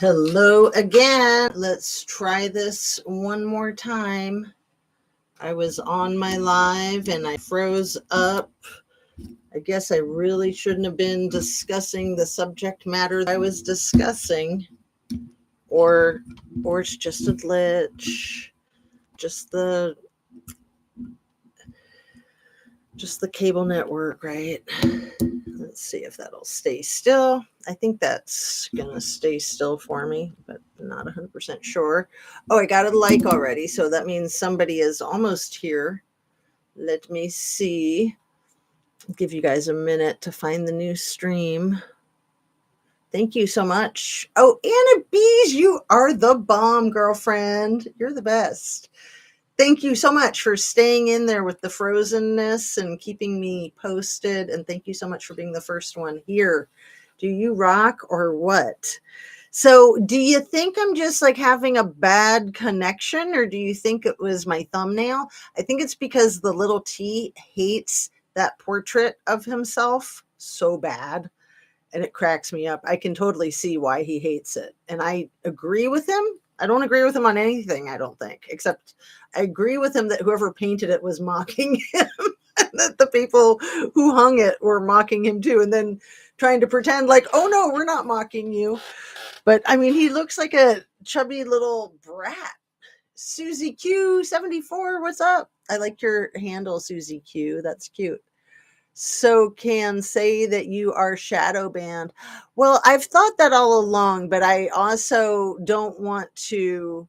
Hello again. Let's try this one more time. I was on my live and I froze up. I guess I really shouldn't have been discussing the subject matter that I was discussing. Or it's just a glitch. Just the cable network, right? Let's see if that'll stay still. I think that's gonna stay still for me, but I'm not 100% sure. Oh, I got a like already, so that means somebody is almost here. Let me see. I'll give you guys a minute to find the new stream. Thank you so much. Oh, Anna Bees, you are the bomb, girlfriend. You're the best. Thank you so much for staying in there with the frozenness and keeping me posted. And thank you so much for being the first one here. Do you rock or what? So do you think I'm just like having a bad connection, or do you think it was my thumbnail? I think it's because the little T hates that portrait of himself so bad. And it cracks me up. I can totally see why he hates it. And I agree with him. I don't agree with him on anything, I don't think, except I agree with him that whoever painted it was mocking him, and that the people who hung it were mocking him too, and then trying to pretend like, oh no, we're not mocking you. But I mean, he looks like a chubby little brat. Susie Q74, what's up? I like your handle, Susie Q. That's cute. So can say that you are shadow banned. Well, I've thought that all along, but I also don't want to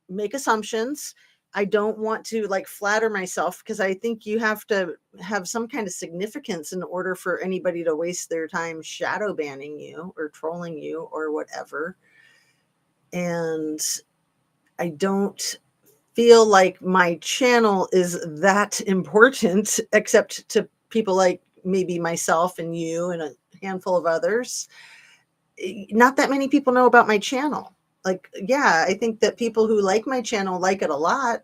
make assumptions. I don't want to like flatter myself, because I think you have to have some kind of significance in order for anybody to waste their time shadow banning you or trolling you or whatever. And I don't feel like my channel is that important, except to people like maybe myself and you and a handful of others. Not that many people know about my channel. Like, yeah, I think that people who like my channel like it a lot,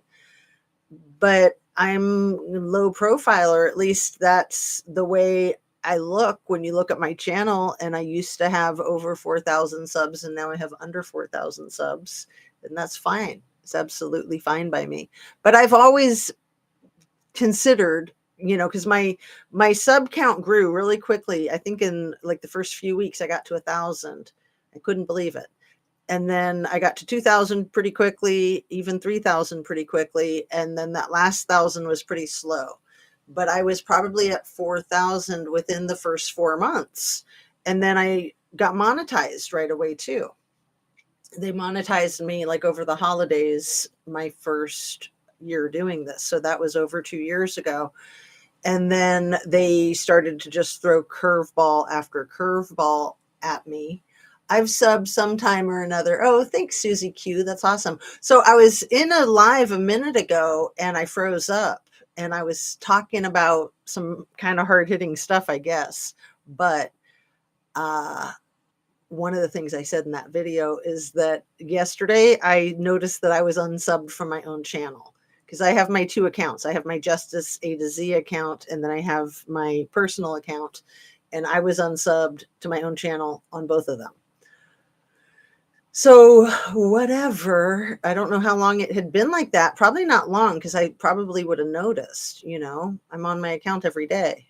but I'm low profile, or at least that's the way I look when you look at my channel. And I used to have over 4,000 subs, and now I have under 4,000 subs, and that's fine. It's absolutely fine by me. But I've always considered, because my sub count grew really quickly. I think in like the first few weeks I got to 1,000. I couldn't believe it. And then I got to 2,000 pretty quickly, even 3,000 pretty quickly. And then that last 1,000 was pretty slow. But I was probably at 4,000 within the first 4 months. And then I got monetized right away too. They monetized me like over the holidays, my first year doing this. So that was over 2 years ago. And then they started to just throw curveball after curveball at me. I've subbed sometime or another. Oh, thanks, Susie Q. That's awesome. So I was in a live a minute ago and I froze up, and I was talking about some kind of hard-hitting stuff, I guess. But one of the things I said in that video is that yesterday I noticed that I was unsubbed from my own channel, because I have my two accounts. I have my JusticeAtooZ account, and then I have my personal account, and I was unsubbed to my own channel on both of them. So whatever, I don't know how long it had been like that. Probably not long, because I probably would have noticed, I'm on my account every day.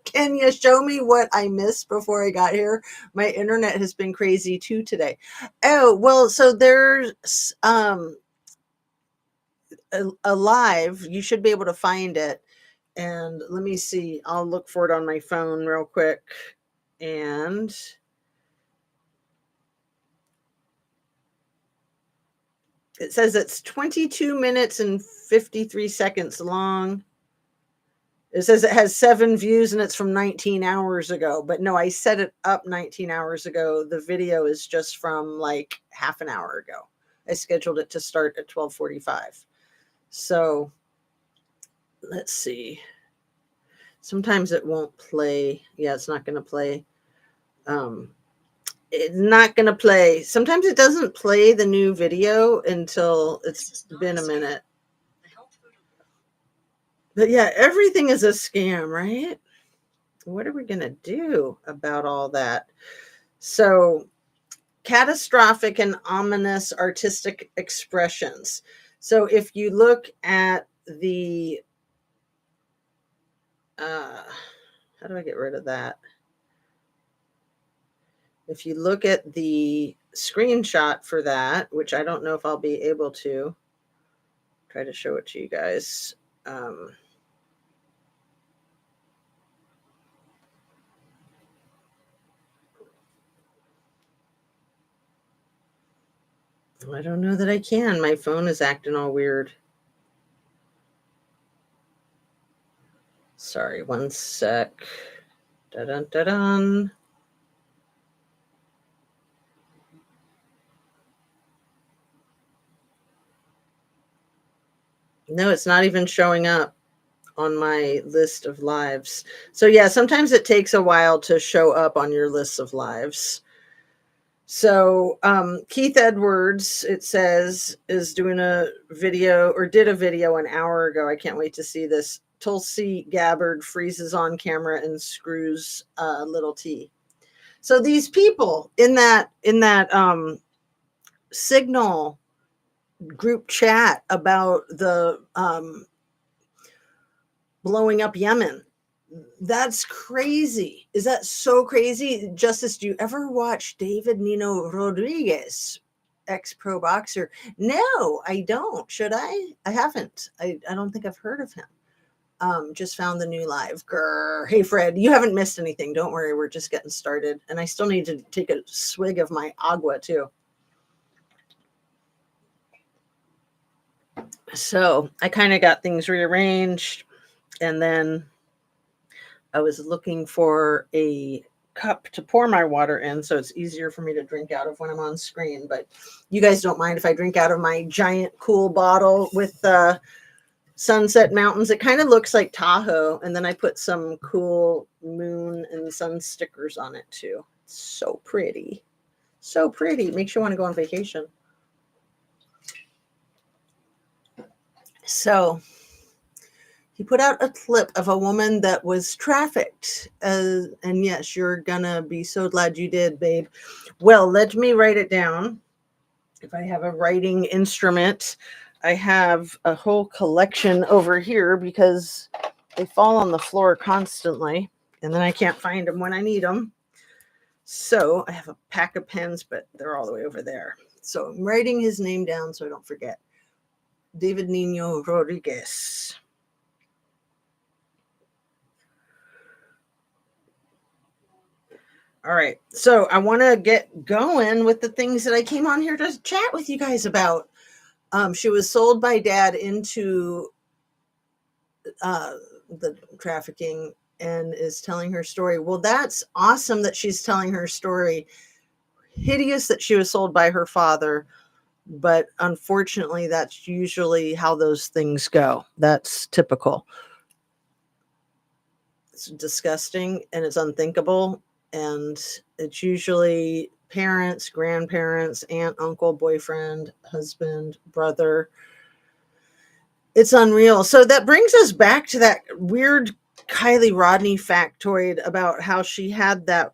Can you show me what I missed before I got here? My internet has been crazy too today. Oh, well, so there's a live. You should be able to find it. And let me see. I'll look for it on my phone real quick. And it says it's 22 minutes and 53 seconds long. It says it has 7 views and it's from 19 hours ago. But no, I set it up 19 hours ago. The video is just from like half an hour ago. I scheduled it to start at 12:45. So let's see. Sometimes it won't play. Yeah, it's not going to play. It's not going to play. Sometimes it doesn't play the new video until it's been a minute. But yeah, everything is a scam, right? What are we going to do about all that? So catastrophic and ominous artistic expressions. So if you look at the, how do I get rid of that? If you look at the screenshot for that, which I don't know if I'll be able to try to show it to you guys. I don't know that I can. My phone is acting all weird. Sorry, one sec. Da-dun, da-dun. No, it's not even showing up on my list of lives. So yeah, sometimes it takes a while to show up on your list of lives. So Keith Edwards, it says, is doing a video, or did a video an hour ago. I can't wait to see this. Tulsi Gabbard freezes on camera and screws little T. So these people in that Signal group chat about the blowing up Yemen. That's crazy. Is that so crazy? Justice, do you ever watch David Nino Rodriguez, ex pro boxer? No, I don't. Should I? I haven't. I don't think I've heard of him. Just found the new live. Grr. Hey, Fred, you haven't missed anything. Don't worry. We're just getting started. And I still need to take a swig of my agua, too. So I kind of got things rearranged. And then I was looking for a cup to pour my water in so it's easier for me to drink out of when I'm on screen. But you guys don't mind if I drink out of my giant cool bottle with sunset mountains. It kind of looks like Tahoe. And then I put some cool moon and sun stickers on it too. It's so pretty. So pretty. Makes you want to go on vacation. So he put out a clip of a woman that was trafficked. And yes, you're gonna be so glad you did, babe. Well, let me write it down. If I have a writing instrument, I have a whole collection over here because they fall on the floor constantly. And then I can't find them when I need them. So I have a pack of pens, but they're all the way over there. So I'm writing his name down so I don't forget. David Nino Rodriguez. All right. So I want to get going with the things that I came on here to chat with you guys about. She was sold by dad into the trafficking and is telling her story. Well, that's awesome that she's telling her story. Hideous that she was sold by her father. But unfortunately, that's usually how those things go. That's typical. It's disgusting and it's unthinkable. And it's usually parents, grandparents, aunt, uncle, boyfriend, husband, brother. It's unreal. So that brings us back to that weird Kylie Rodney factoid about how she had that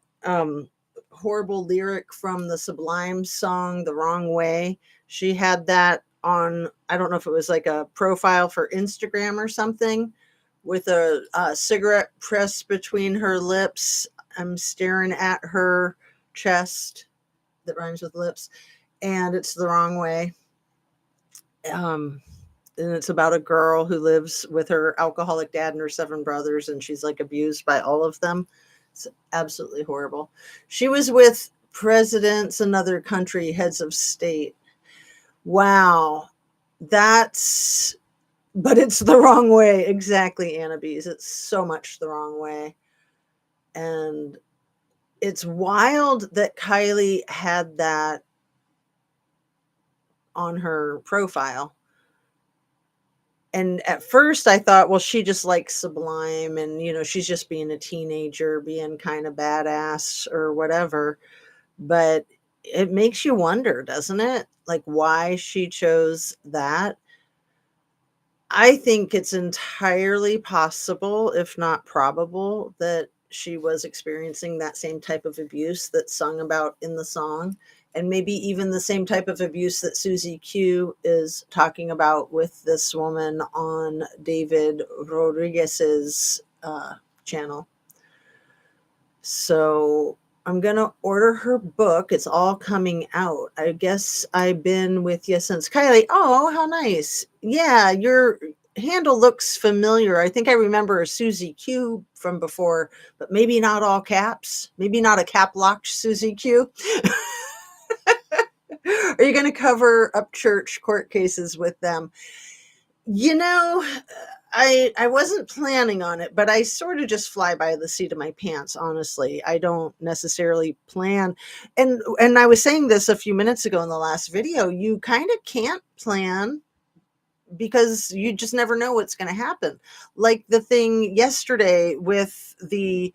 horrible lyric from the Sublime song, The Wrong Way. She had that on, I don't know if it was like a profile for Instagram or something, with a cigarette pressed between her lips. I'm staring at her chest that rhymes with lips, and it's The Wrong Way. And it's about a girl who lives with her alcoholic dad and her 7 brothers, and she's like abused by all of them. It's absolutely horrible. She was with presidents in other country, heads of state. Wow. But it's the wrong way. Exactly, Anna Bees. It's so much the wrong way. And it's wild that Kylie had that on her profile. And at first I thought, well, she just likes Sublime and, she's just being a teenager, being kind of badass or whatever. But it makes you wonder, doesn't it? Like why she chose that. I think it's entirely possible, if not probable, that she was experiencing that same type of abuse that's sung about in the song, and maybe even the same type of abuse that Susie Q is talking about with this woman on David Rodriguez's channel. So I'm gonna order her book. It's all coming out. I guess I've been with you since Kylie. Oh, how nice. Yeah, your handle looks familiar. I think I remember Susie Q from before, but maybe not all caps. Maybe not a cap locked Susie Q. Are you going to cover up church court cases with them? You know, I wasn't planning on it, but I sort of just fly by the seat of my pants, honestly. I don't necessarily plan. And I was saying this a few minutes ago in the last video, you kind of can't plan because you just never know what's going to happen. Like the thing yesterday with the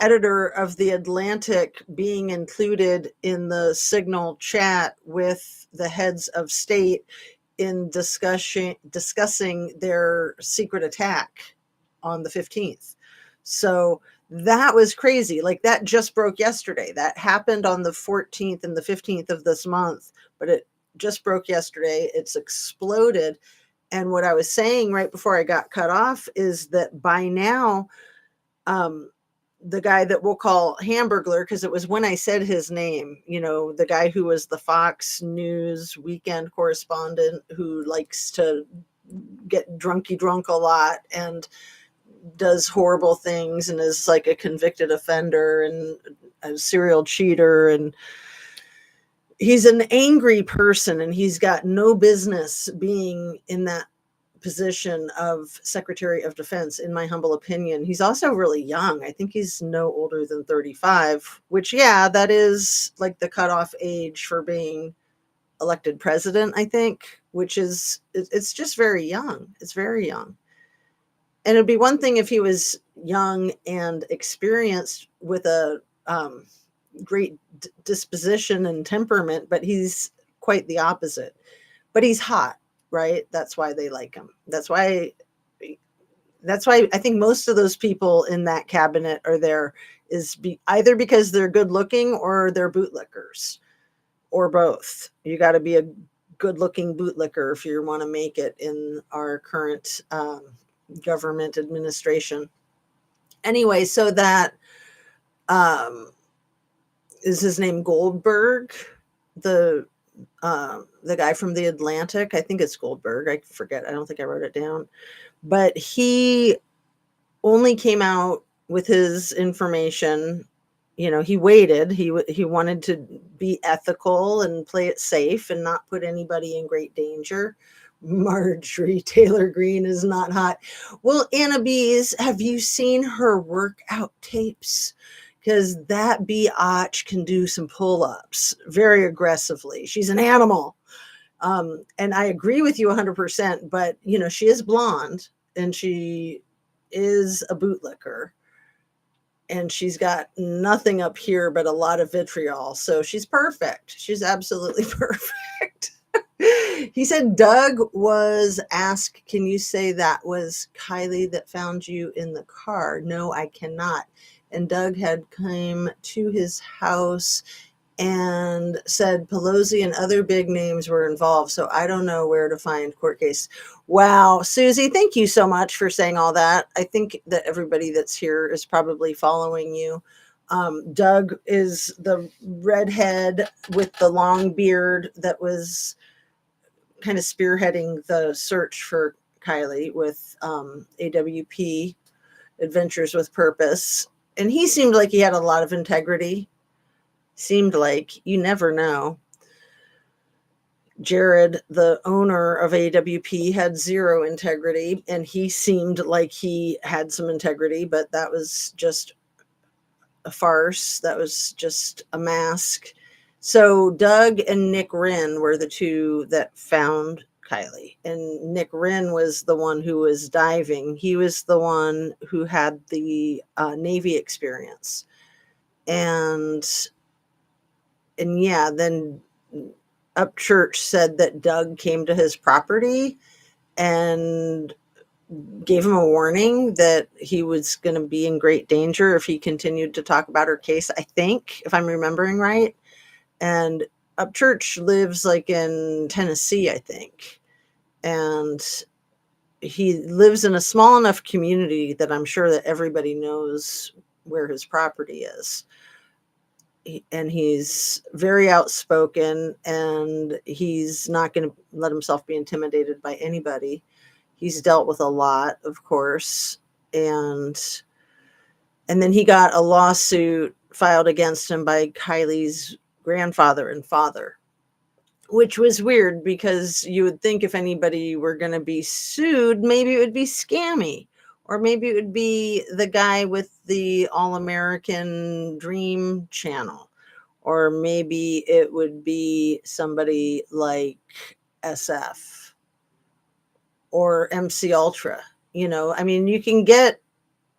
editor of the Atlantic being included in the Signal chat with the heads of state in discussing their secret attack on the 15th. So that was crazy. Like that just broke yesterday. That happened on the 14th and the 15th of this month, but it just broke yesterday. It's exploded. And what I was saying right before I got cut off is that by now, the guy that we'll call Hamburglar, because it was when I said his name, you know, the guy who was the Fox News weekend correspondent who likes to get drunky drunk a lot and does horrible things and is like a convicted offender and a serial cheater, and he's an angry person and he's got no business being in that position of Secretary of Defense, in my humble opinion. He's also really young. I think he's no older than 35, which, yeah, that is like the cutoff age for being elected president, I think, which is, it's just very young. It's very young. And it'd be one thing if he was young and experienced with a great disposition and temperament, but he's quite the opposite. But he's hot, right? That's why they like him. That's why I think most of those people in that cabinet are there is either because they're good looking or they're bootlickers or both. You got to be a good looking bootlicker if you want to make it in our current government administration. Anyway, so that is his name Goldberg, the guy from the Atlantic. I think it's Goldberg. I forget. I don't think I wrote it down. But he only came out with his information. You know, he waited. He wanted to be ethical and play it safe and not put anybody in great danger. Marjorie Taylor Greene is not hot. Well, Anna Bees, have you seen her workout tapes? Because that biatch can do some pull-ups very aggressively. She's an animal. And I agree with you 100%, but, you know, she is blonde and she is a bootlicker. And she's got nothing up here but a lot of vitriol. So she's perfect. She's absolutely perfect. He said Doug was asked, can you say that was Kylie that found you in the car? No, I cannot. And Doug had come to his house and said Pelosi and other big names were involved. So I don't know where to find court case. Wow. Susie, thank you so much for saying all that. I think that everybody that's here is probably following you. Doug is the redhead with the long beard that was kind of spearheading the search for Kylie with AWP, Adventures with Purpose. And he seemed like he had a lot of integrity. Seemed like, you never know. Jared, the owner of AWP, had zero integrity, and he seemed like he had some integrity, but that was just a farce. That was just a mask. So Doug and Nick Wren were the two that found Kylie, and Nick Wren was the one who was diving. He was the one who had the Navy experience. And yeah, then Upchurch said that Doug came to his property and gave him a warning that he was going to be in great danger if he continued to talk about her case, I think, if I'm remembering right. And Upchurch lives like in Tennessee, I think. And he lives in a small enough community that I'm sure that everybody knows where his property is. And he's very outspoken, and he's not going to let himself be intimidated by anybody. He's dealt with a lot, of course, and then he got a lawsuit filed against him by Kylie's grandfather and father, which was weird because you would think if anybody were going to be sued, maybe it would be Scammy, or maybe it would be the guy with the All American Dream channel, or maybe it would be somebody like SF or MC Ultra. You know, I mean, you can get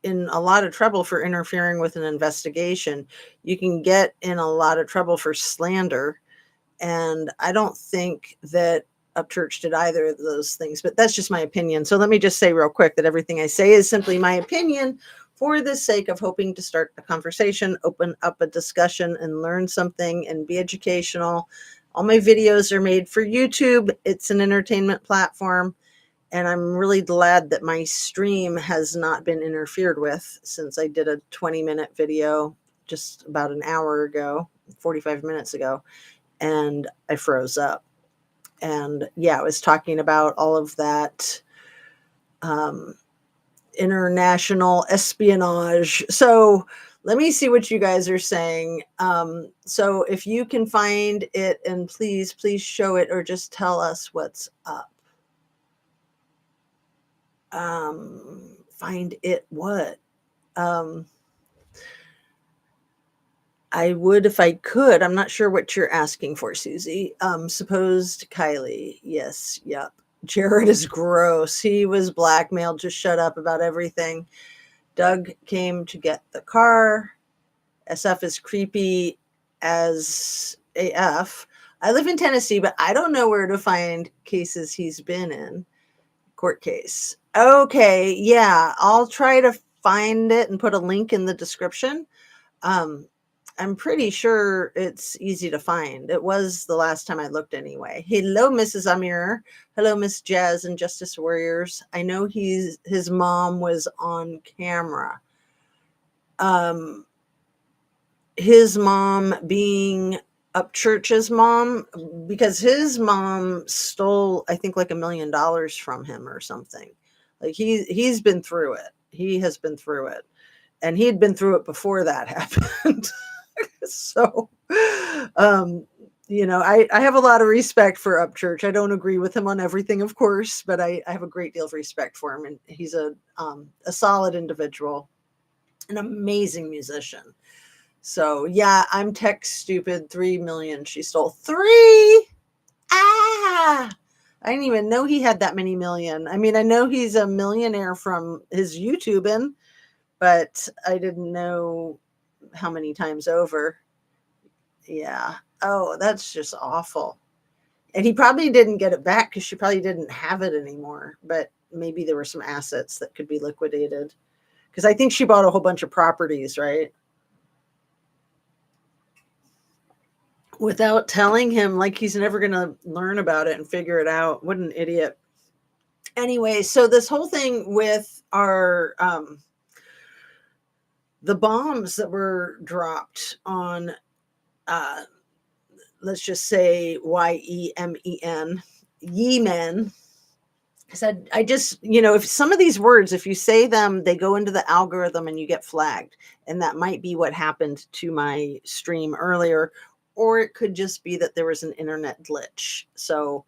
in a lot of trouble for interfering with an investigation. You can get in a lot of trouble for slander. And I don't think that Upchurch did either of those things, but that's just my opinion. So let me just say real quick that everything I say is simply my opinion for the sake of hoping to start a conversation, open up a discussion, and learn something and be educational. All my videos are made for YouTube. It's an entertainment platform. And I'm really glad that my stream has not been interfered with since I did a 20-minute video just about an hour ago, 45 minutes ago, and I froze up. And yeah, I was talking about all of that international espionage. So let me see what you guys are saying. So if you can find it, and please show it, or just tell us what's up. Find it what? I would if I could. I'm not sure what you're asking for, Susie. Supposed Kylie. Yes. Yep. Jared is gross. He was blackmailed. Just shut up about everything. Doug came to get the car. SF is creepy as AF. I live in Tennessee, but I don't know where to find cases he's been in. Court case. Okay. Yeah. I'll try to find it and put a link in the description. I'm pretty sure it's easy to find. It was the last time I looked anyway. Hello, Mrs. Amir. Hello, Miss Jazz and Justice Warriors. I know his mom was on camera. His mom being Upchurch's mom, because his mom stole, I think, like $1 million from him or something. Like he's been through it. He has been through it. And he'd been through it before that happened. So, you know, I have a lot of respect for Upchurch. I don't agree with him on everything, of course, but I have a great deal of respect for him. And he's a solid individual, an amazing musician. So, yeah, I'm tech stupid. 3 million she stole. 3! Ah! I didn't even know he had that many million. I mean, I know he's a millionaire from his YouTubing, but I didn't know how many times over. Yeah. Oh, that's just awful. And he probably didn't get it back because she probably didn't have it anymore. But maybe there were some assets that could be liquidated. Because I think she bought a whole bunch of properties, right? Without telling him, like he's never going to learn about it and figure it out. What an idiot. Anyway, so this whole thing with our the bombs that were dropped on let's just say Yemen, Yemen. I just, you know, if some of these words, if you say them, they go into the algorithm and you get flagged. And that might be what happened to my stream earlier. Or it could just be that there was an internet glitch. So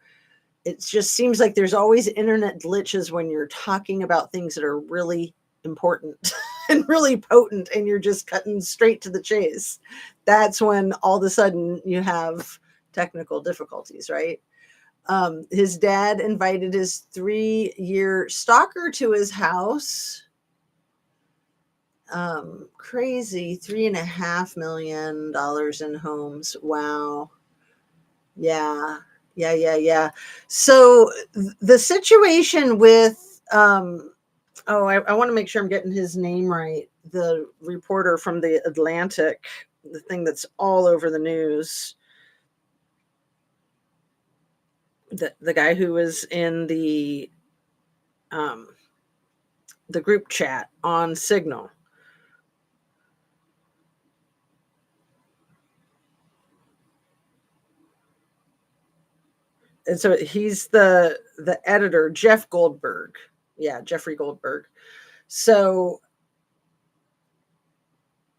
it just seems like there's always internet glitches when you're talking about things that are really important and really potent, and you're just cutting straight to the chase. That's when all of a sudden you have technical difficulties, right? His dad invited his 3-year stalker to his house. Crazy. $3.5 million in homes. Wow. Yeah. So the situation with Oh, I want to make sure I'm getting his name right. The reporter from the Atlantic, the thing that's all over the news. The guy who was in um, the group chat on Signal. And so he's the editor, Jeff Goldberg. Yeah, Jeffrey Goldberg. So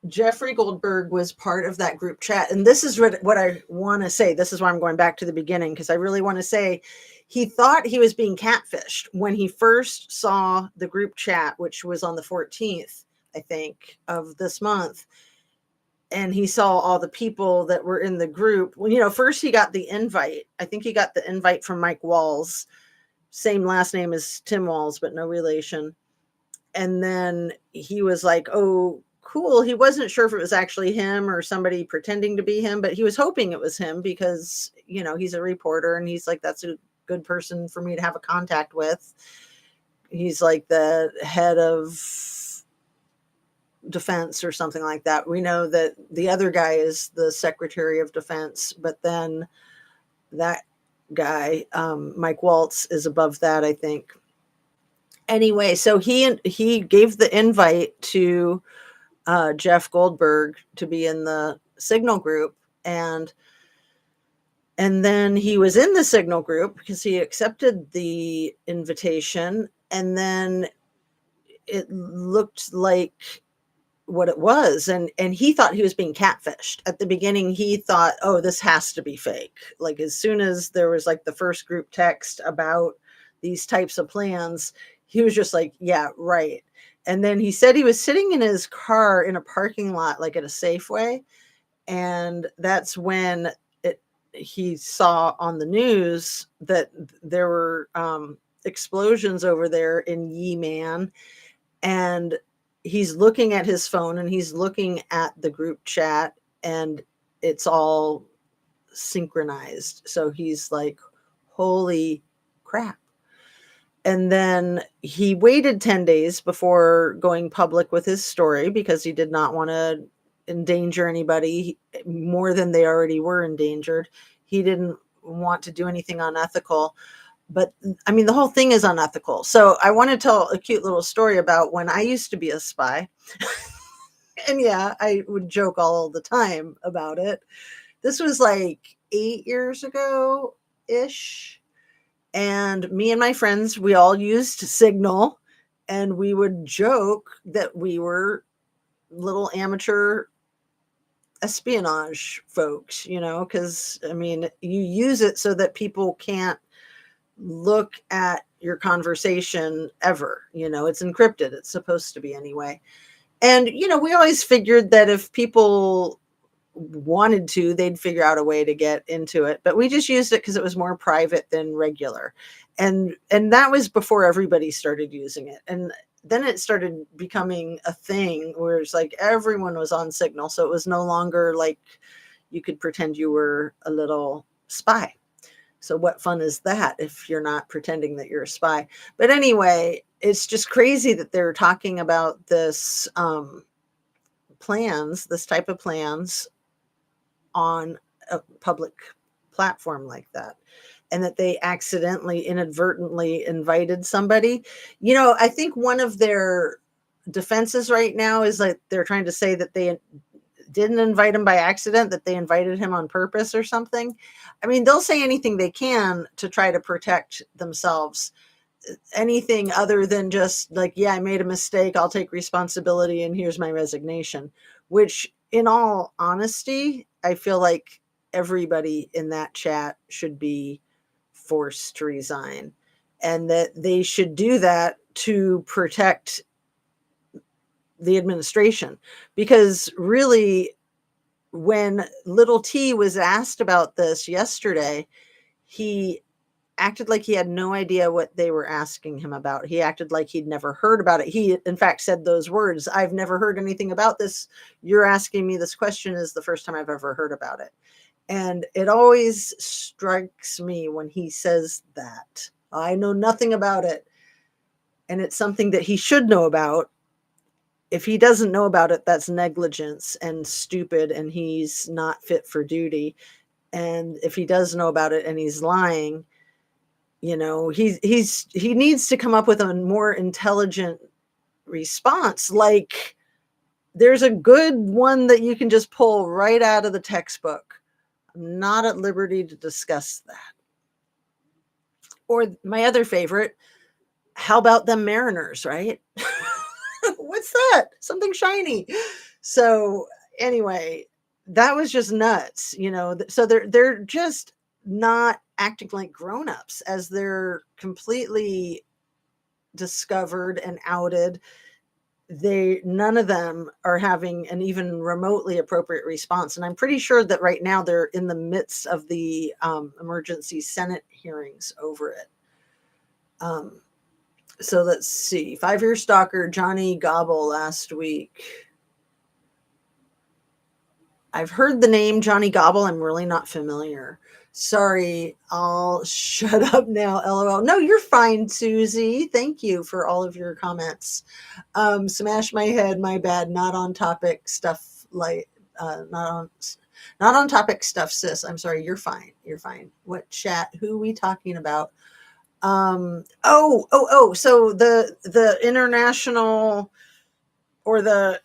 Jeffrey Goldberg was part of that group chat. And this is what I want to say. This is why I'm going back to the beginning, because I really want to say he thought he was being catfished when he first saw the group chat, which was on the 14th, I think, of this month. And he saw all the people that were in the group. Well, first he got the invite. I think he got the invite from Mike Walls, same last name as Tim Walls, but no relation. And then he was like, oh, cool. He wasn't sure if it was actually him or somebody pretending to be him, but he was hoping it was him because, he's a reporter and he's like, that's a good person for me to have a contact with. He's like the head of defense or something like that. We know that the other guy is the Secretary of Defense, but then that guy, Mike Waltz, is above that, I think. Anyway, so he gave the invite to Jeff Goldberg to be in the Signal group, and then he was in the Signal group because he accepted the invitation, and then it looked like what it was, and he thought he was being catfished. At the beginning he thought, oh, this has to be fake. Like as soon as there was like the first group text about these types of plans, he was just like, yeah, right. And then he said he was sitting in his car in a parking lot, like at a Safeway, and that's when he saw on the news that there were explosions over there in Yeeman, and he's looking at his phone and he's looking at the group chat, and it's all synchronized. So he's like, holy crap. And then he waited 10 days before going public with his story because he did not want to endanger anybody more than they already were endangered. He didn't want to do anything unethical. But I mean, the whole thing is unethical. So I want to tell a cute little story about when I used to be a spy. And yeah, I would joke all the time about it. This was like 8 years ago ish. And me and my friends, we all used Signal, and we would joke that we were little amateur espionage folks, because I mean, you use it so that people can't look at your conversation ever. It's encrypted. It's supposed to be anyway. And, we always figured that if people wanted to, they'd figure out a way to get into it. But we just used it because it was more private than regular. And that was before everybody started using it. And then it started becoming a thing where it's like everyone was on Signal. So it was no longer like you could pretend you were a little spy. So what fun is that if you're not pretending that you're a spy? But anyway, it's just crazy that they're talking about this this type of plans on a public platform like that, and that they accidentally, inadvertently invited somebody. I think one of their defenses right now is like they're trying to say that they didn't invite him by accident, that they invited him on purpose or something. I mean, they'll say anything they can to try to protect themselves. Anything other than just like, yeah, I made a mistake, I'll take responsibility, and here's my resignation. Which, in all honesty, I feel like everybody in that chat should be forced to resign, and that they should do that to protect the administration. Because really, when little T was asked about this yesterday, he acted like he had no idea what they were asking him about. He acted like he'd never heard about it. He, in fact, said those words, I've never heard anything about this. You're asking me this question is the first time I've ever heard about it. And it always strikes me when he says that. I know nothing about it. and it's something that he should know about. If he doesn't know about it, that's negligence and stupid, and he's not fit for duty. And if he does know about it and he's lying, he needs to come up with a more intelligent response. Like, there's a good one that you can just pull right out of the textbook. I'm not at liberty to discuss that. Or my other favorite, how about them Mariners, right? What's that? Something shiny. So anyway, that was just nuts, So they're just not acting like grown-ups as they're completely discovered and outed. None of them are having an even remotely appropriate response, and I'm pretty sure that right now they're in the midst of the emergency Senate hearings over it. So let's see. 5-year stalker Johnny Gobble last week. I've heard the name Johnny Gobble. I'm really not familiar. Sorry, I'll shut up now. LOL. No, you're fine, Susie. Thank you for all of your comments. Smash my head. My bad. Not on topic stuff. Not on topic stuff, sis. I'm sorry. You're fine. You're fine. What chat? Who are we talking about? So the international or the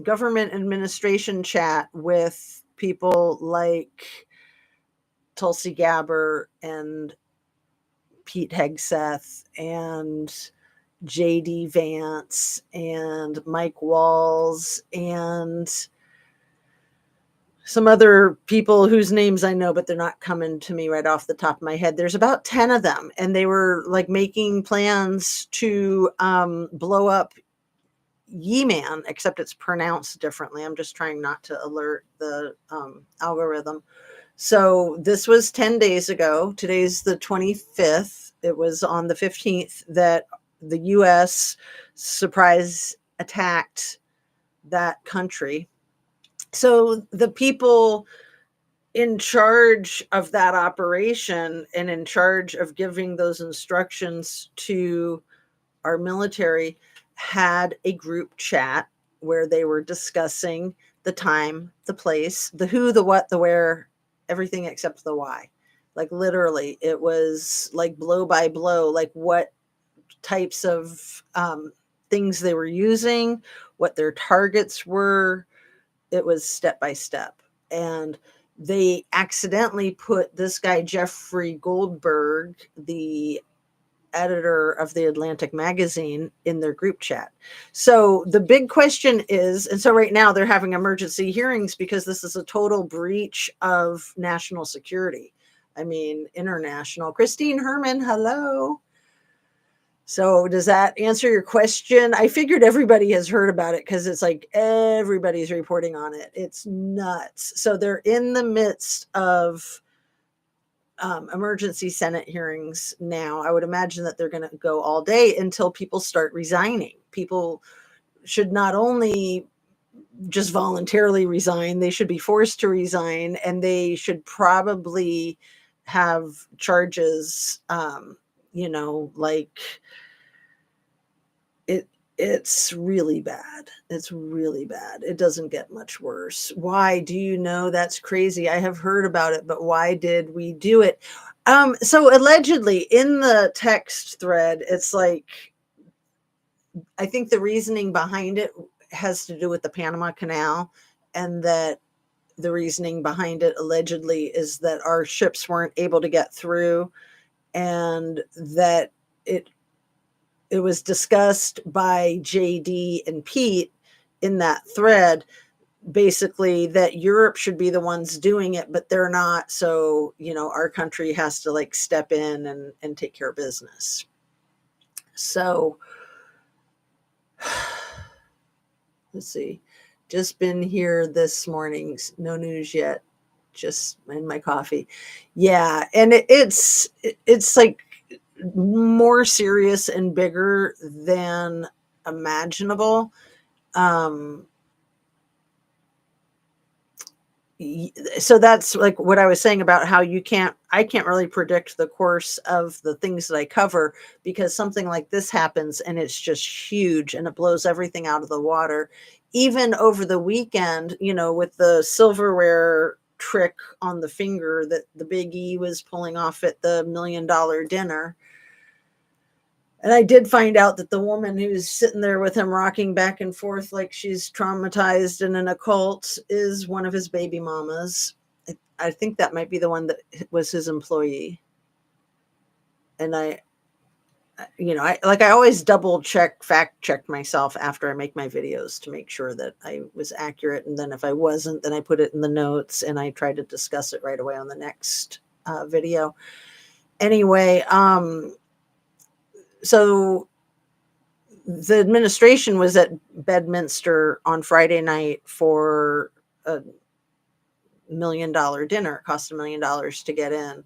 government administration chat with people like Tulsi Gabbard and Pete Hegseth and JD Vance and Mike Walls and some other people whose names I know, but they're not coming to me right off the top of my head. There's about 10 of them, and they were like making plans to blow up Ye-Man, except it's pronounced differently. I'm just trying not to alert the algorithm. So this was 10 days ago. Today's the 25th. It was on the 15th that the U.S. surprise attacked that country. So the people in charge of that operation and in charge of giving those instructions to our military had a group chat where they were discussing the time, the place, the who, the what, the where, everything except the why. Like literally, it was like blow by blow, like what types of things they were using, what their targets were. It was step by step. And they accidentally put this guy, Jeffrey Goldberg, the editor of the Atlantic magazine, in their group chat. So the big question is, and so right now they're having emergency hearings because this is a total breach of national security. I mean, international. Christine Herman, hello. So does that answer your question? I figured everybody has heard about it because it's like everybody's reporting on it. It's nuts. So they're in the midst of emergency Senate hearings now. I would imagine that they're going to go all day until people start resigning. People should not only just voluntarily resign, they should be forced to resign, and they should probably have charges, like it's really bad. It's really bad. It doesn't get much worse. Why do you know? That's crazy. I have heard about it, but why did we do it? So allegedly in the text thread, it's like, I think the reasoning behind it has to do with the Panama Canal, and that the reasoning behind it allegedly is that our ships weren't able to get through, and that it was discussed by JD and Pete in that thread, basically that Europe should be the ones doing it, but they're not. So, our country has to like step in and take care of business. So let's see. Just been here this morning. No news yet. Just in my coffee. Yeah. And it's like more serious and bigger than imaginable. So that's like what I was saying about how I can't really predict the course of the things that I cover, because something like this happens and it's just huge and it blows everything out of the water. Even over the weekend, with the silverware trick on the finger that the Big E was pulling off at the $1 million dinner. And I did find out that the woman who's sitting there with him rocking back and forth like she's traumatized in an occult is one of his baby mamas. I think that might be the one that was his employee. And I always double check, fact check myself after I make my videos to make sure that I was accurate. And then if I wasn't, then I put it in the notes and I try to discuss it right away on the next video. Anyway, so the administration was at Bedminster on Friday night for a $1 million dinner. It cost $1 million to get in.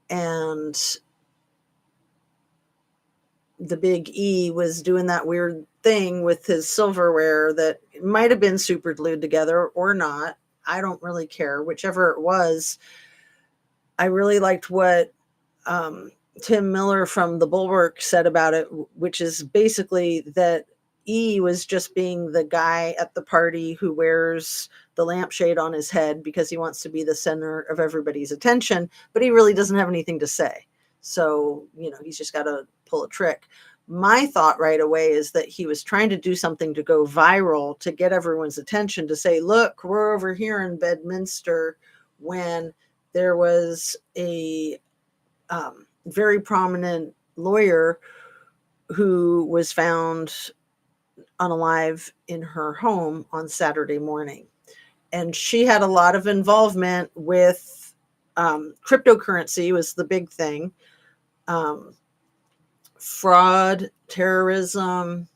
And the Big E was doing that weird thing with his silverware that might have been super glued together or not. I don't really care. Whichever it was, I really liked what Tim Miller from the Bulwark said about it, which is basically that E was just being the guy at the party who wears the lampshade on his head because he wants to be the center of everybody's attention, but he really doesn't have anything to say. So, he's just got to pull a trick. My thought right away is that he was trying to do something to go viral to get everyone's attention, to say, look, we're over here in Bedminster, when there was a very prominent lawyer who was found unalive in her home on Saturday morning. And she had a lot of involvement with cryptocurrency was the big thing. Fraud, terrorism.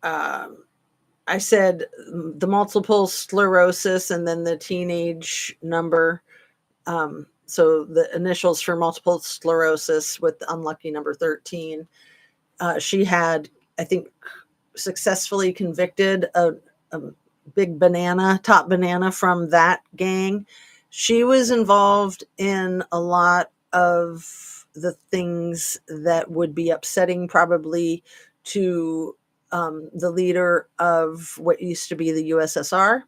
I said the multiple sclerosis and then the teenage number. So the initials for multiple sclerosis with the unlucky number 13. She had, I think, successfully convicted a big top banana from that gang. She was involved in a lot of the things that would be upsetting probably to the leader of what used to be the USSR,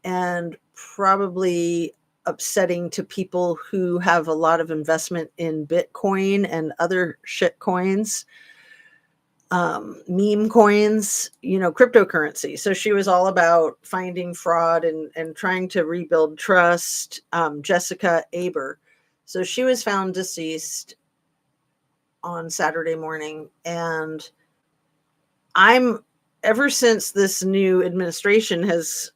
and probably upsetting to people who have a lot of investment in Bitcoin and other shit coins, meme coins, cryptocurrency. So she was all about finding fraud and trying to rebuild trust. Jessica Aber. So she was found deceased on Saturday morning. And ever since this new administration has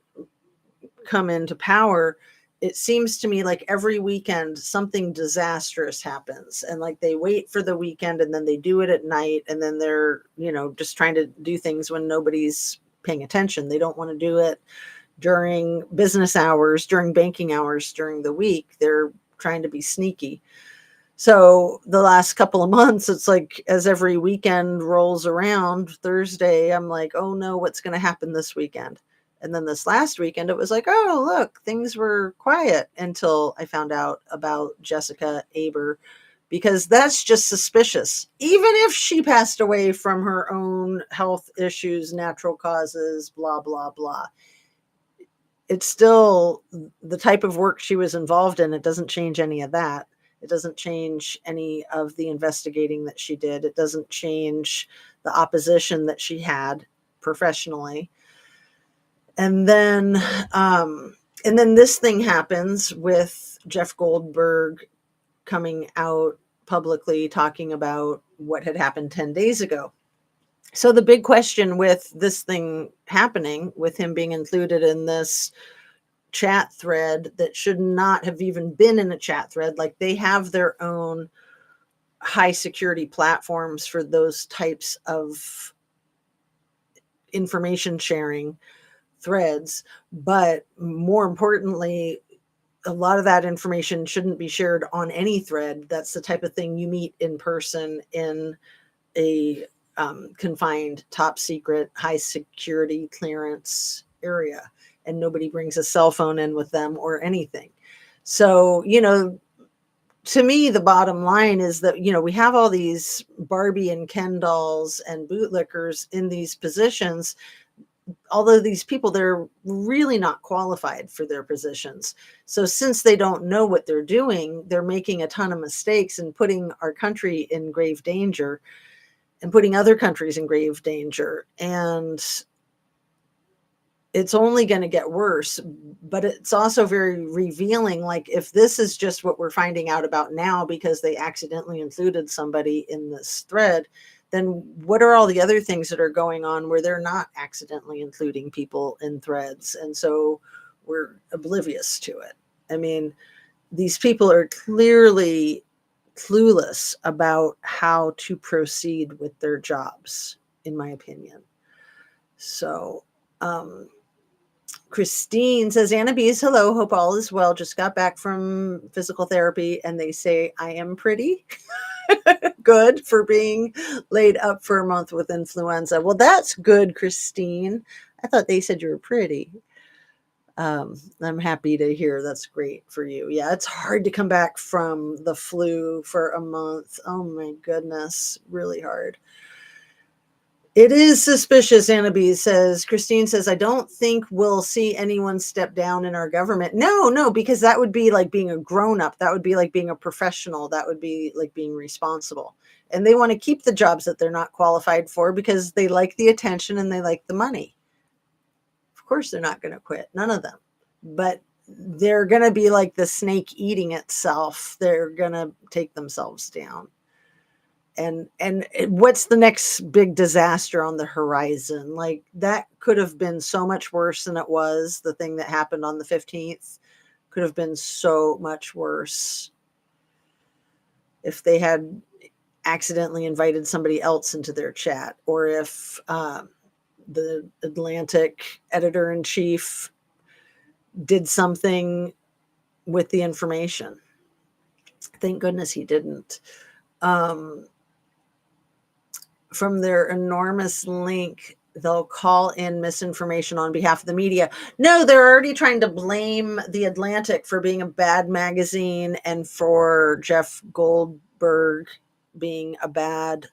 come into power, it seems to me like every weekend something disastrous happens, and like they wait for the weekend and then they do it at night, and then they're just trying to do things when nobody's paying attention. They don't want to do it during business hours, during banking hours, during the week. They're trying to be sneaky. So the last couple of months, it's like as every weekend rolls around, Thursday, I'm like, oh no, what's going to happen this weekend? And then this last weekend, it was like, oh, look, things were quiet until I found out about Jessica Aber, because that's just suspicious. Even if she passed away from her own health issues, natural causes, blah, blah, blah, it's still the type of work she was involved in. It doesn't change any of that. It doesn't change any of the investigating that she did. It doesn't change the opposition that she had professionally. And then this thing happens with Jeff Goldberg coming out publicly talking about what had happened 10 days ago. So the big question with this thing happening, with him being included in this chat thread that should not have even been in a chat thread, like they have their own high security platforms for those types of information sharing threads, but more importantly, a lot of that information shouldn't be shared on any thread. That's the type of thing you meet in person in a confined, top secret, high security clearance area. and nobody brings a cell phone in with them or anything. So, you know, to me, the bottom line is that, you know, we have all these Barbie and Ken dolls and bootlickers in these positions. Although these people, they're really not qualified for their positions. So since they don't know what they're doing, they're making a ton of mistakes and putting our country in grave danger and putting other countries in grave danger. And it's only going to get worse, but it's also very revealing. Like, if this is just what we're finding out about now because they accidentally included somebody in this thread, then what are all the other things that are going on where they're not accidentally including people in threads? And so we're oblivious to it. I mean, these people are clearly clueless about how to proceed with their jobs, in my opinion. So, Christine says, Anna Bees, hello, hope all is well. Just got back from physical therapy and they say I am pretty good for being laid up for a month with influenza. Well, that's good, Christine. I thought they said you were pretty. I'm happy to hear. That's great for you. Yeah, it's hard to come back from the flu for a month. Oh my goodness, really hard. It is suspicious, Anna B says. Christine says, I don't think we'll see anyone step down in our government. No, because that would be like being a grown-up. That would be like being a professional. That would be like being responsible. And they want to keep the jobs that they're not qualified for because they like the attention and they like the money. Of course, they're not going to quit. None of them. But they're going to be like the snake eating itself. They're going to take themselves down. And what's the next big disaster on the horizon? Like, that could have been so much worse than it was. The thing that happened on the 15th could have been so much worse if they had accidentally invited somebody else into their chat, or if the Atlantic editor-in-chief did something with the information. Thank goodness he didn't. From their enormous link, they'll call in misinformation on behalf of the media. No, they're already trying to blame the Atlantic for being a bad magazine and for Jeff Goldberg being a bad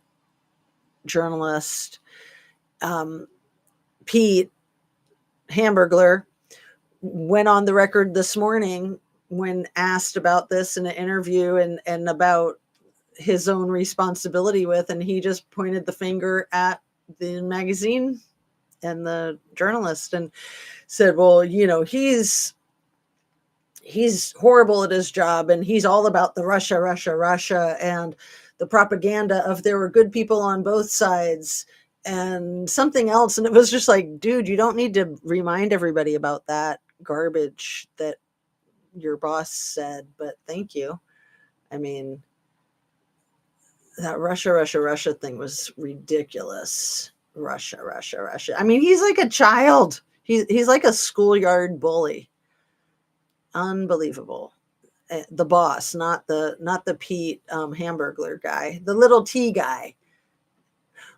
journalist. Pete Hamburglar went on the record this morning when asked about this in an interview and about his own responsibility with, and he just pointed the finger at the magazine and the journalist and said, well, you know, he's horrible at his job and he's all about the Russia and the propaganda of there were good people on both sides and something else. And it was just like, dude, you don't need to remind everybody about that garbage that your boss said, but thank you. I mean, that Russia thing was ridiculous. Russia. I mean, he's like a child. He's like a schoolyard bully. Unbelievable. The boss, not the Pete Hamburglar guy, the little T guy.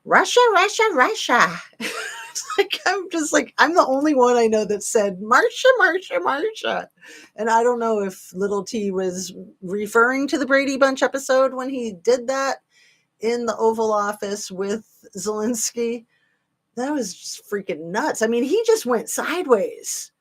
Russia. It's like, I'm just like, I'm the only one I know that said Marsha. And I don't know if little T was referring to the Brady Bunch episode when he did that in the Oval Office with Zelensky. That was just freaking nuts. I mean, he just went sideways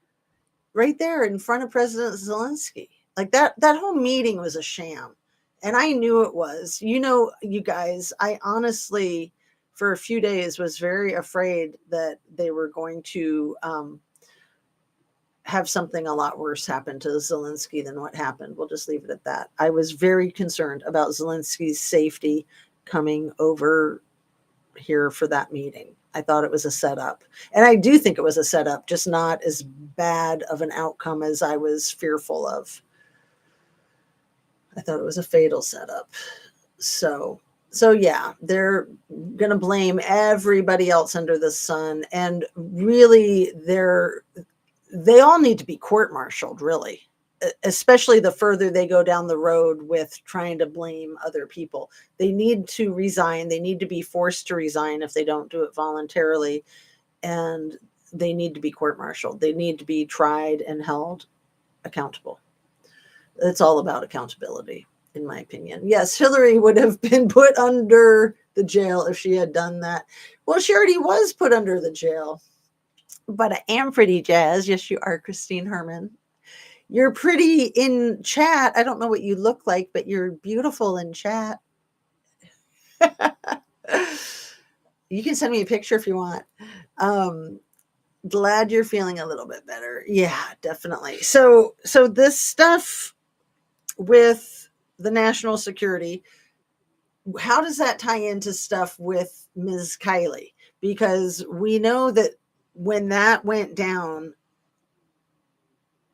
right there in front of President Zelensky. Like, that whole meeting was a sham. And I knew it was. You know, you guys, I honestly, for a few days, was very afraid that they were going to have something a lot worse happen to Zelensky than what happened. We'll just leave it at that. I was very concerned about Zelensky's safety coming over here for that meeting. I thought it was a setup. And I do think it was a setup, just not as bad of an outcome as I was fearful of. I thought it was a fatal setup. So yeah, they're going to blame everybody else under the sun. And really, they all need to be court-martialed, really, especially the further they go down the road with trying to blame other people. They need to resign. They need to be forced to resign if they don't do it voluntarily. And they need to be court-martialed. They need to be tried and held accountable. It's all about accountability, in my opinion. Yes, Hillary would have been put under the jail if she had done that. Well, she already was put under the jail. But I am pretty, Jazz. Yes, you are, Christine Herman. You're pretty in chat. I don't know what you look like, but you're beautiful in chat. You can send me a picture if you want. Glad you're feeling a little bit better. Yeah, definitely. So this stuff with the national security, how does that tie into stuff with Ms. Kiley? Because we know that when that went down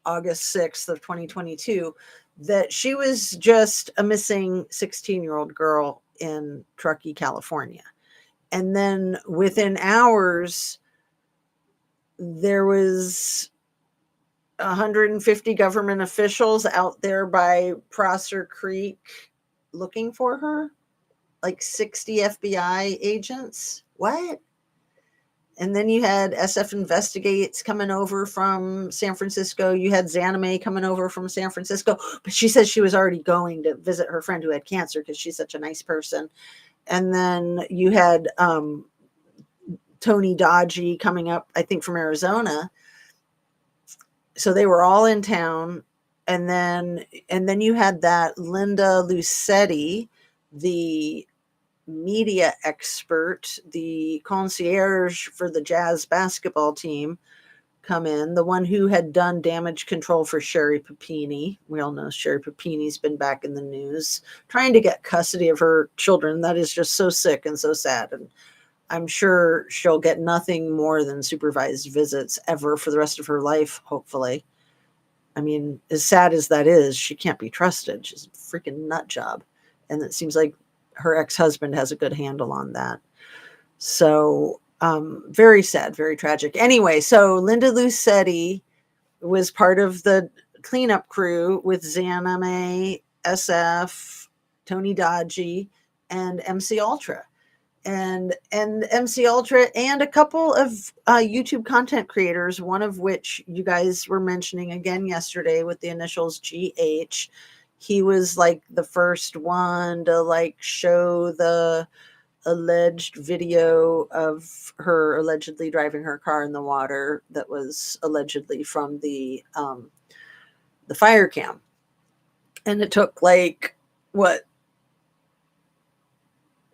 August 6th of 2022, that she was just a missing 16-year-old girl in Truckee, California. And then within hours, there was 150 government officials out there by Prosser Creek looking for her, like 60 FBI agents. What? And then you had SF Investigates coming over from San Francisco. You had Zanime coming over from San Francisco. But she said she was already going to visit her friend who had cancer because she's such a nice person. And then you had Tony Dodgy coming up, I think, from Arizona. So they were all in town. And then you had that Linda Lucetti, the media expert, the concierge for the Jazz basketball team, come in, the one who had done damage control for Sherry Papini. We all know Sherry Papini's been back in the news trying to get custody of her children. That is just so sick and so sad. And I'm sure she'll get nothing more than supervised visits ever for the rest of her life, hopefully. I mean, as sad as that is, she can't be trusted. She's a freaking nut job. And it seems like her ex-husband has a good handle on that. So very sad, very tragic. Anyway, so Linda Lucetti was part of the cleanup crew with Zanime, SF, Tony Dodgy, and MC Ultra. And MC Ultra and a couple of YouTube content creators, one of which you guys were mentioning again yesterday with the initials GH. He was like the first one to like show the alleged video of her allegedly driving her car in the water that was allegedly from the fire cam. And it took like what,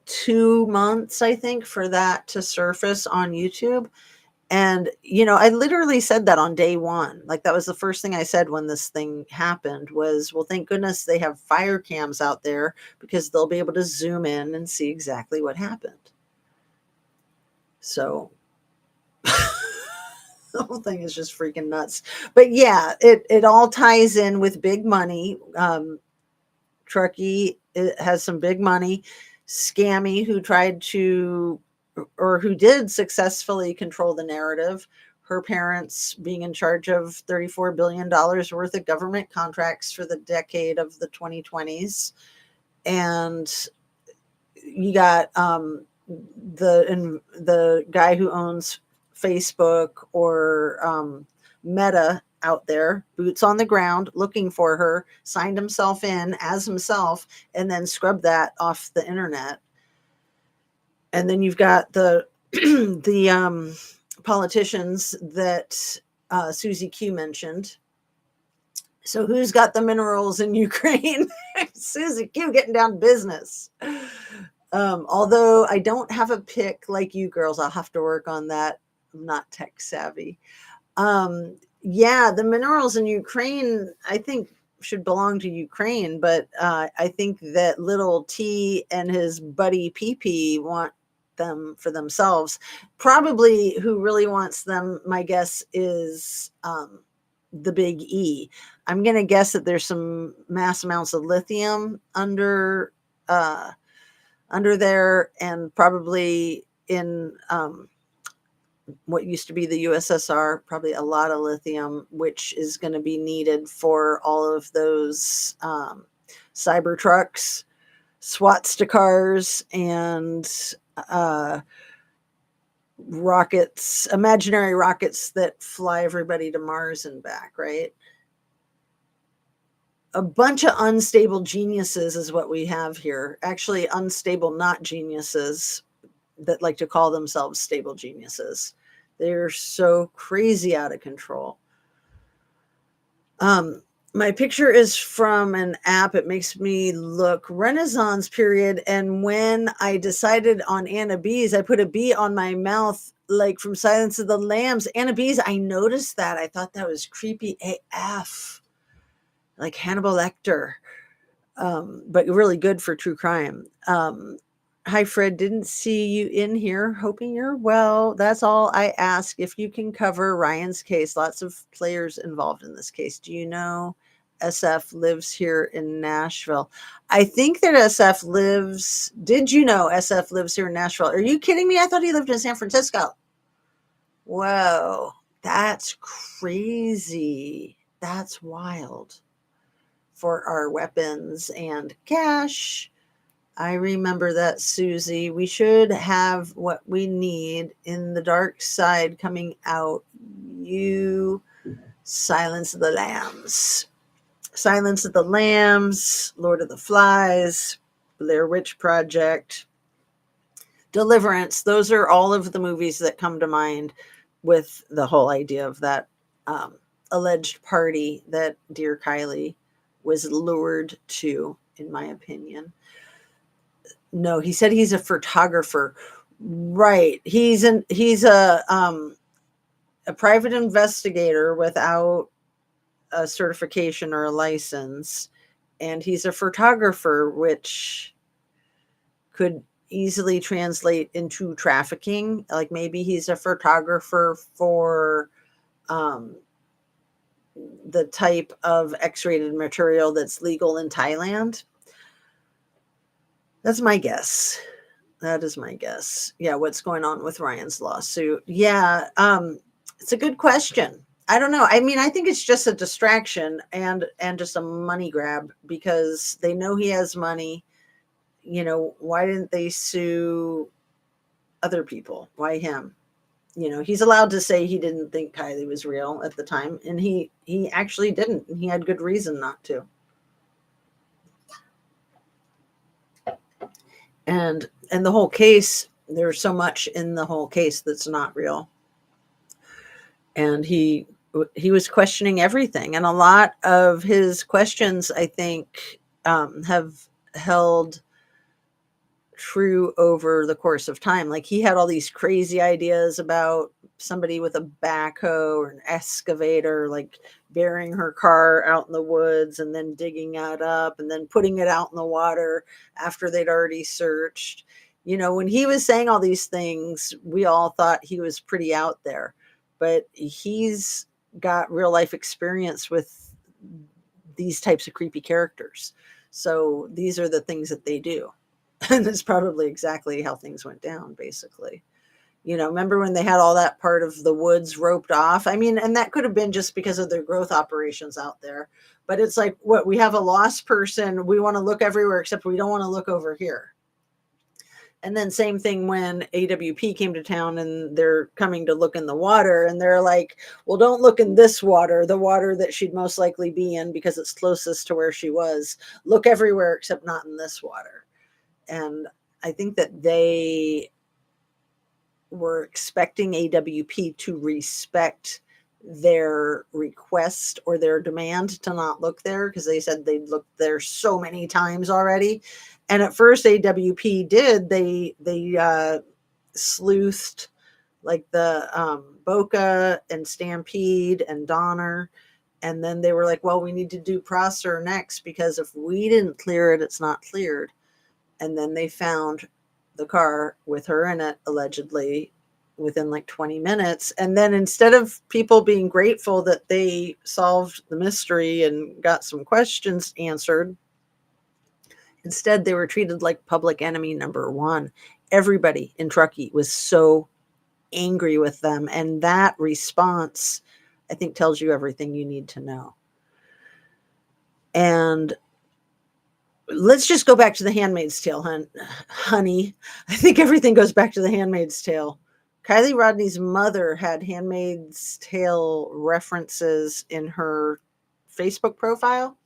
2 months, I think, for that to surface on YouTube. And, you know, I literally said that on day one. Like, that was the first thing I said when this thing happened was, well, thank goodness they have fire cams out there because they'll be able to zoom in and see exactly what happened. So the whole thing is just freaking nuts. But yeah, it all ties in with big money. Truckee, it has some big money. Scammy, who tried to, or who did successfully control the narrative, her parents being in charge of $34 billion worth of government contracts for the decade of the 2020s. And you got the guy who owns Facebook or Meta out there, boots on the ground, looking for her, signed himself in as himself, and then scrubbed that off the internet. And then you've got the the politicians that Susie Q mentioned. So who's got the minerals in Ukraine? Susie Q getting down to business. Although I don't have a pick like you girls, I'll have to work on that. I'm not tech savvy. Yeah, the minerals in Ukraine, I think, should belong to Ukraine, but I think that little T and his buddy PP want them for themselves. Probably who really wants them, my guess, is the big E. I'm going to guess that there's some mass amounts of lithium under there, and probably in what used to be the USSR, probably a lot of lithium, which is going to be needed for all of those cyber trucks, SWAT cars, and rockets, imaginary rockets that fly everybody to Mars and back, right? A bunch of unstable geniuses is what we have here. Actually, unstable, not geniuses that like to call themselves stable geniuses. They're so crazy out of control. My picture is from an app. It makes me look Renaissance period. And when I decided on Anna B's, I put a B on my mouth, like from Silence of the Lambs. Anna B's, I noticed that. I thought that was creepy AF, like Hannibal Lecter, but really good for true crime. Hi, Fred. Didn't see you in here. Hoping you're well. That's all I ask. If you can cover Ryan's case, lots of players involved in this case. Do you know SF lives here in Nashville? I think that SF lives. Did you know SF lives here in Nashville? Are you kidding me? I thought he lived in San Francisco. Whoa, that's crazy. That's wild. For our weapons and cash. I remember that, Susie. We should have what we need in the dark side coming out. You Silence of the Lambs. Silence of the Lambs, Lord of the Flies, Blair Witch Project, Deliverance. Those are all of the movies that come to mind with the whole idea of that alleged party that dear Kylie was lured to, in my opinion. No, he said he's a photographer. Right. He's a private investigator without a certification or a license, and he's a photographer, which could easily translate into trafficking. Like maybe he's a photographer for the type of X-rated material that's legal in Thailand. That's my guess. That is my guess. Yeah, what's going on with Ryan's lawsuit? Yeah, it's a good question. I don't know. I mean, I think it's just a distraction and just a money grab because they know he has money. You know, why didn't they sue other people? Why him? You know, he's allowed to say he didn't think Kylie was real at the time, and he actually didn't, and he had good reason not to. And the whole case, there's so much in the whole case that's not real. And he was questioning everything, and a lot of his questions, I think, have held true over the course of time. Like he had all these crazy ideas about somebody with a backhoe or an excavator, like burying her car out in the woods and then digging it up and then putting it out in the water after they'd already searched. You know, when he was saying all these things, we all thought he was pretty out there, but he's got real life experience with these types of creepy characters. So these are the things that they do. And that's probably exactly how things went down, basically. You know, remember when they had all that part of the woods roped off? I mean, and that could have been just because of their growth operations out there. But it's like, what, we have a lost person. We want to look everywhere except we don't want to look over here. And then same thing when AWP came to town and they're coming to look in the water and they're like, well, don't look in this water, the water that she'd most likely be in because it's closest to where she was. Look everywhere except not in this water. And I think that they were expecting AWP to respect their request or their demand to not look there because they said they'd looked there so many times already. And at first AWP did, they sleuthed like the Boca and Stampede and Donner. And then they were like, well, we need to do Prosser next because if we didn't clear it, it's not cleared. And then they found the car with her in it, allegedly, within like 20 minutes. And then instead of people being grateful that they solved the mystery and got some questions answered, instead they were treated like public enemy number one. Everybody in Truckee was so angry with them. And that response, I think, tells you everything you need to know. And let's just go back to the Handmaid's Tale, honey. I think everything goes back to the Handmaid's Tale. Kylie Rodney's mother had Handmaid's Tale references in her Facebook profile.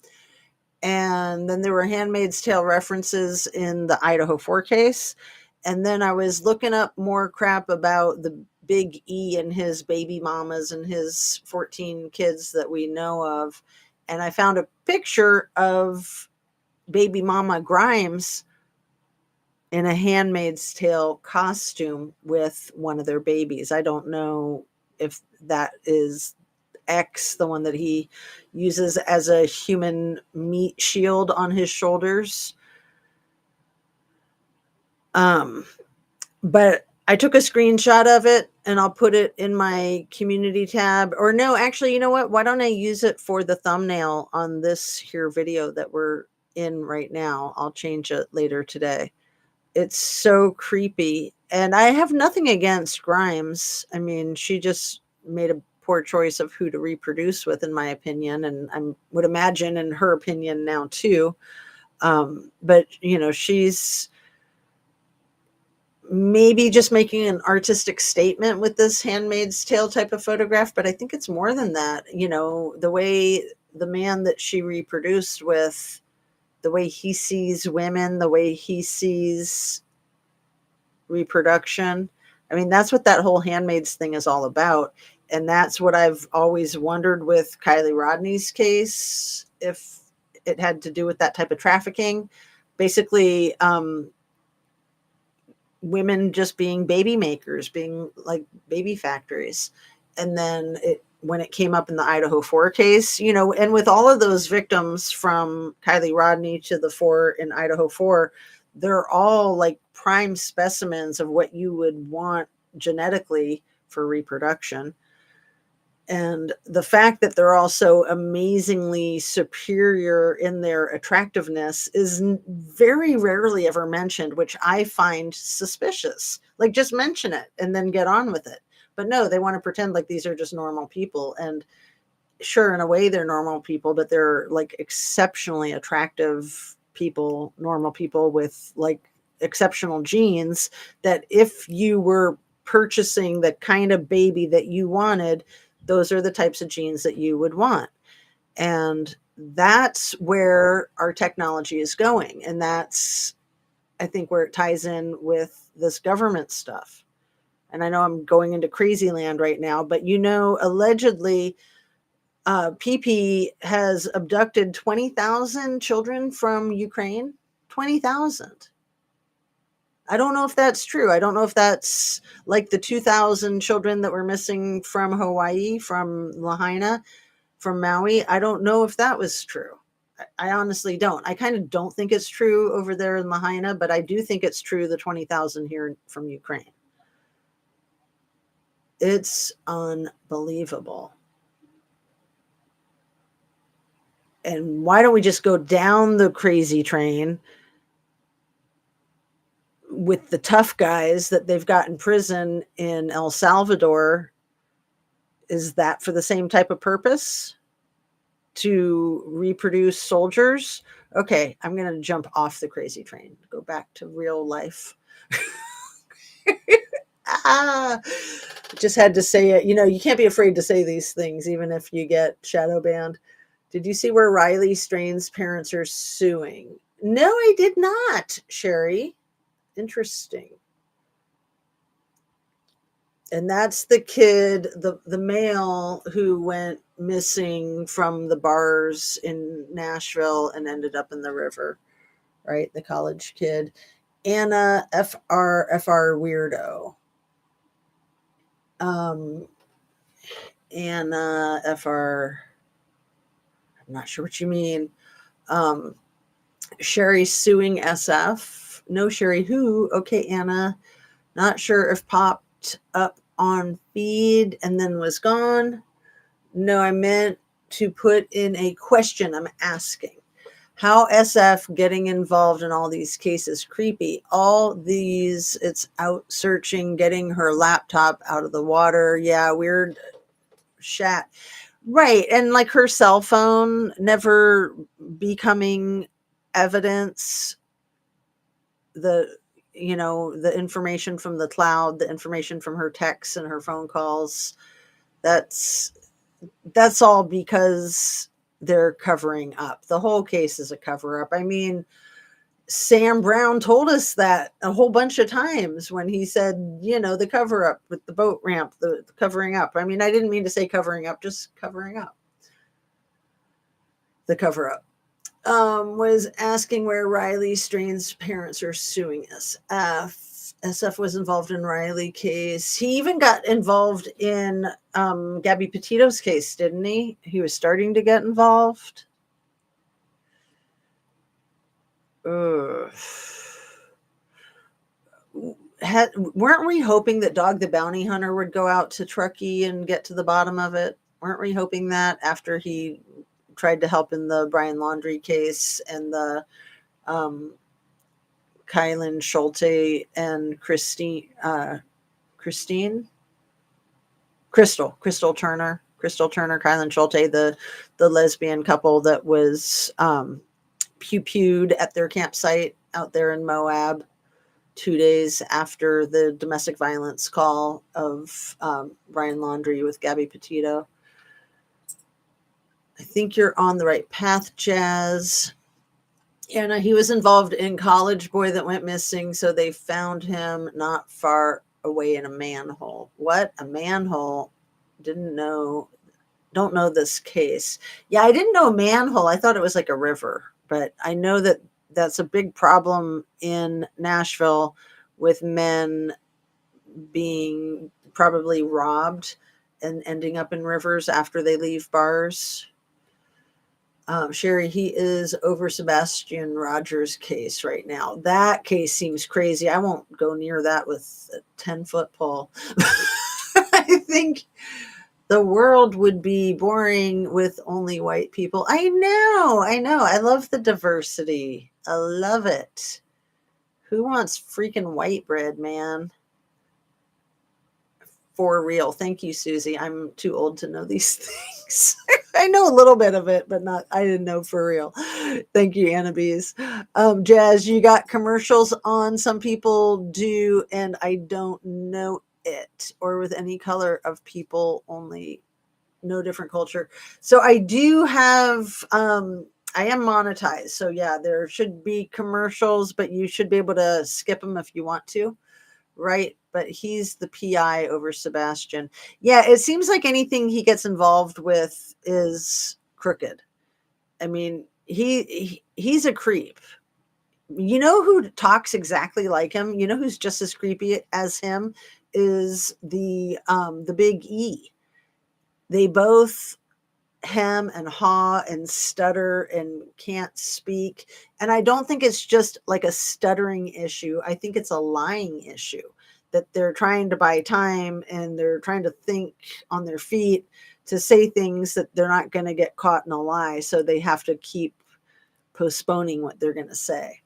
And then there were Handmaid's Tale references in the Idaho 4 case. And then I was looking up more crap about the Big E and his baby mamas and his 14 kids that we know of. And I found a picture of baby mama Grimes in a Handmaid's Tale costume with one of their babies. I don't know if that is X, the one that he uses as a human meat shield on his shoulders. But I took a screenshot of it and I'll put it in my community tab. Or no, actually, you know what? Why don't I use it for the thumbnail on this here video that we're in right now? I'll change it later today. It's so creepy. And I have nothing against Grimes. I mean, she just made a poor choice of who to reproduce with, in my opinion. And I would imagine in her opinion now too. But, you know, she's maybe just making an artistic statement with this Handmaid's Tale type of photograph. But I think it's more than that. You know, the way the man that she reproduced with, the way he sees women, the way he sees reproduction. I mean, that's what that whole Handmaid's thing is all about. And that's what I've always wondered with Kylie Rodney's case, if it had to do with that type of trafficking. Basically, women just being baby makers, being like baby factories. And then when it came up in the Idaho 4 case, you know, and with all of those victims from Kylie Rodney to the 4 in Idaho 4, they're all like prime specimens of what you would want genetically for reproduction. And the fact that they're also amazingly superior in their attractiveness is very rarely ever mentioned, which I find suspicious. Like, just mention it and then get on with it. But no, they want to pretend like these are just normal people. And sure, in a way, they're normal people, but they're like exceptionally attractive people, normal people with like exceptional genes, that if you were purchasing the kind of baby that you wanted, those are the types of genes that you would want. And that's where our technology is going. And that's, I think, where it ties in with this government stuff. And I know I'm going into crazy land right now, but you know, allegedly, PP has abducted 20,000 children from Ukraine. 20,000. I don't know if that's true. I don't know if that's like the 2,000 children that were missing from Hawaii, from Lahaina, from Maui. I don't know if that was true. I honestly don't. I kind of don't think it's true over there in Lahaina, but I do think it's true, the 20,000 here from Ukraine. It's unbelievable. And why don't we just go down the crazy train with the tough guys that they've got in prison in El Salvador? Is that for the same type of purpose? To reproduce soldiers? Okay, I'm going to jump off the crazy train, go back to real life. Just had to say it. You know, you can't be afraid to say these things, even if you get shadow banned. Did you see where Riley Strain's parents are suing? No, I did not, Sherry. Interesting. And that's the kid, the male who went missing from the bars in Nashville and ended up in the river, right? The college kid. Anna FR weirdo. Anna FR, I'm not sure what you mean. Sherry suing SF. No, Sherry who? Okay, Anna. Not sure if popped up on feed and then was gone. No, I meant to put in a question. I'm asking. How SF getting involved in all these cases? Creepy. All these, it's out searching, getting her laptop out of the water. Yeah, weird shat. Right. And like her cell phone never becoming evidence. the information from the cloud, the information from her texts and her phone calls. That's all because they're covering up. The whole case is a cover up. I mean, Sam Brown told us that a whole bunch of times when he said, the cover up with the boat ramp, the covering up. I mean, I didn't mean to say covering up, just covering up. The cover up. Was asking where Riley Strain's parents are suing SF. SF was involved in Riley case. He even got involved in Gabby Petito's case, didn't he? He was starting to get involved. Ugh. Weren't we hoping that Dog the Bounty Hunter would go out to Truckee and get to the bottom of it? Weren't we hoping that after he tried to help in the Brian Laundrie case and the Kylan Schulte and Crystal Turner, Kylan Schulte, the lesbian couple that was pew-pewed at their campsite out there in Moab 2 days after the domestic violence call of Brian Laundrie with Gabby Petito. I think you're on the right path, Jazz. And he was involved in College Boy that went missing, so they found him not far away in a manhole. What? A manhole? Don't know this case. Yeah, I didn't know a manhole. I thought it was like a river, but I know that that's a big problem in Nashville with men being probably robbed and ending up in rivers after they leave bars. Sherry, he is over Sebastian Rogers' case right now. That case seems crazy. I won't go near that with a 10-foot pole. I think the world would be boring with only white people. I know. I love the diversity. I love it. Who wants freaking white bread, man? For real. Thank you, Susie. I'm too old to know these things. I know a little bit of it, but I didn't know for real. Thank you, Anna Bees. Jazz, you got commercials on. Some people do, and I don't know it, or with any color of people, only no different culture. So I do have, I am monetized. So yeah, there should be commercials, but you should be able to skip them if you want to. Right. But he's the PI over Sebastian. Yeah. It seems like anything he gets involved with is crooked. I mean, he's a creep. You know who talks exactly like him? You know who's just as creepy as him is the Big E. They both hem and haw and stutter and can't speak. And I don't think it's just like a stuttering issue. I think it's a lying issue that they're trying to buy time and they're trying to think on their feet to say things that they're not going to get caught in a lie. So they have to keep postponing what they're going to say.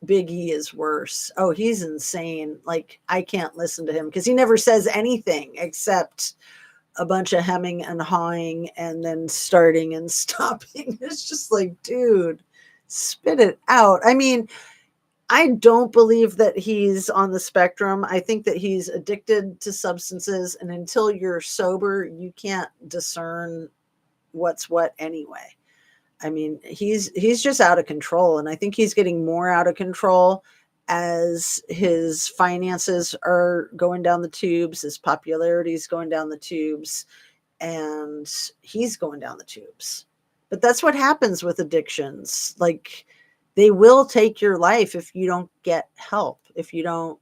Big E is worse. Oh, he's insane. Like, I can't listen to him because he never says anything except a bunch of hemming and hawing and then starting and stopping. It's just like, dude, spit it out. I mean, I don't believe that he's on the spectrum. I think that he's addicted to substances, and until you're sober, you can't discern what's what anyway. I mean, he's just out of control, and I think he's getting more out of control as his finances are going down the tubes, his popularity is going down the tubes, and he's going down the tubes. But that's what happens with addictions. Like, they will take your life if you don't get help, if you don't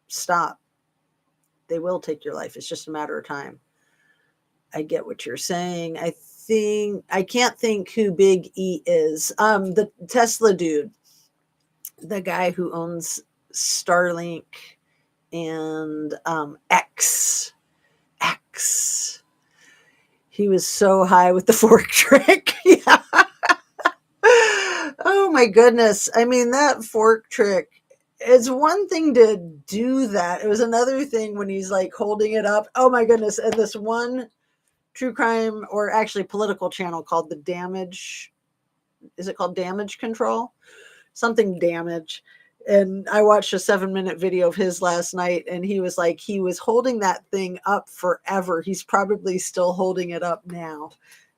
stop. They will take your life. It's just a matter of time. I get what you're saying. I can't think who Big E is. The Tesla dude, the guy who owns Starlink and X. He was so high with the fork trick. Yeah. Oh my goodness. I mean, that fork trick, it's one thing to do that. It was another thing when he's like holding it up. Oh my goodness. And this one true crime, or actually political channel called is it called Damage Control? Something Damage. And I watched a 7-minute video of his last night, and he was like, he was holding that thing up forever. He's probably still holding it up now.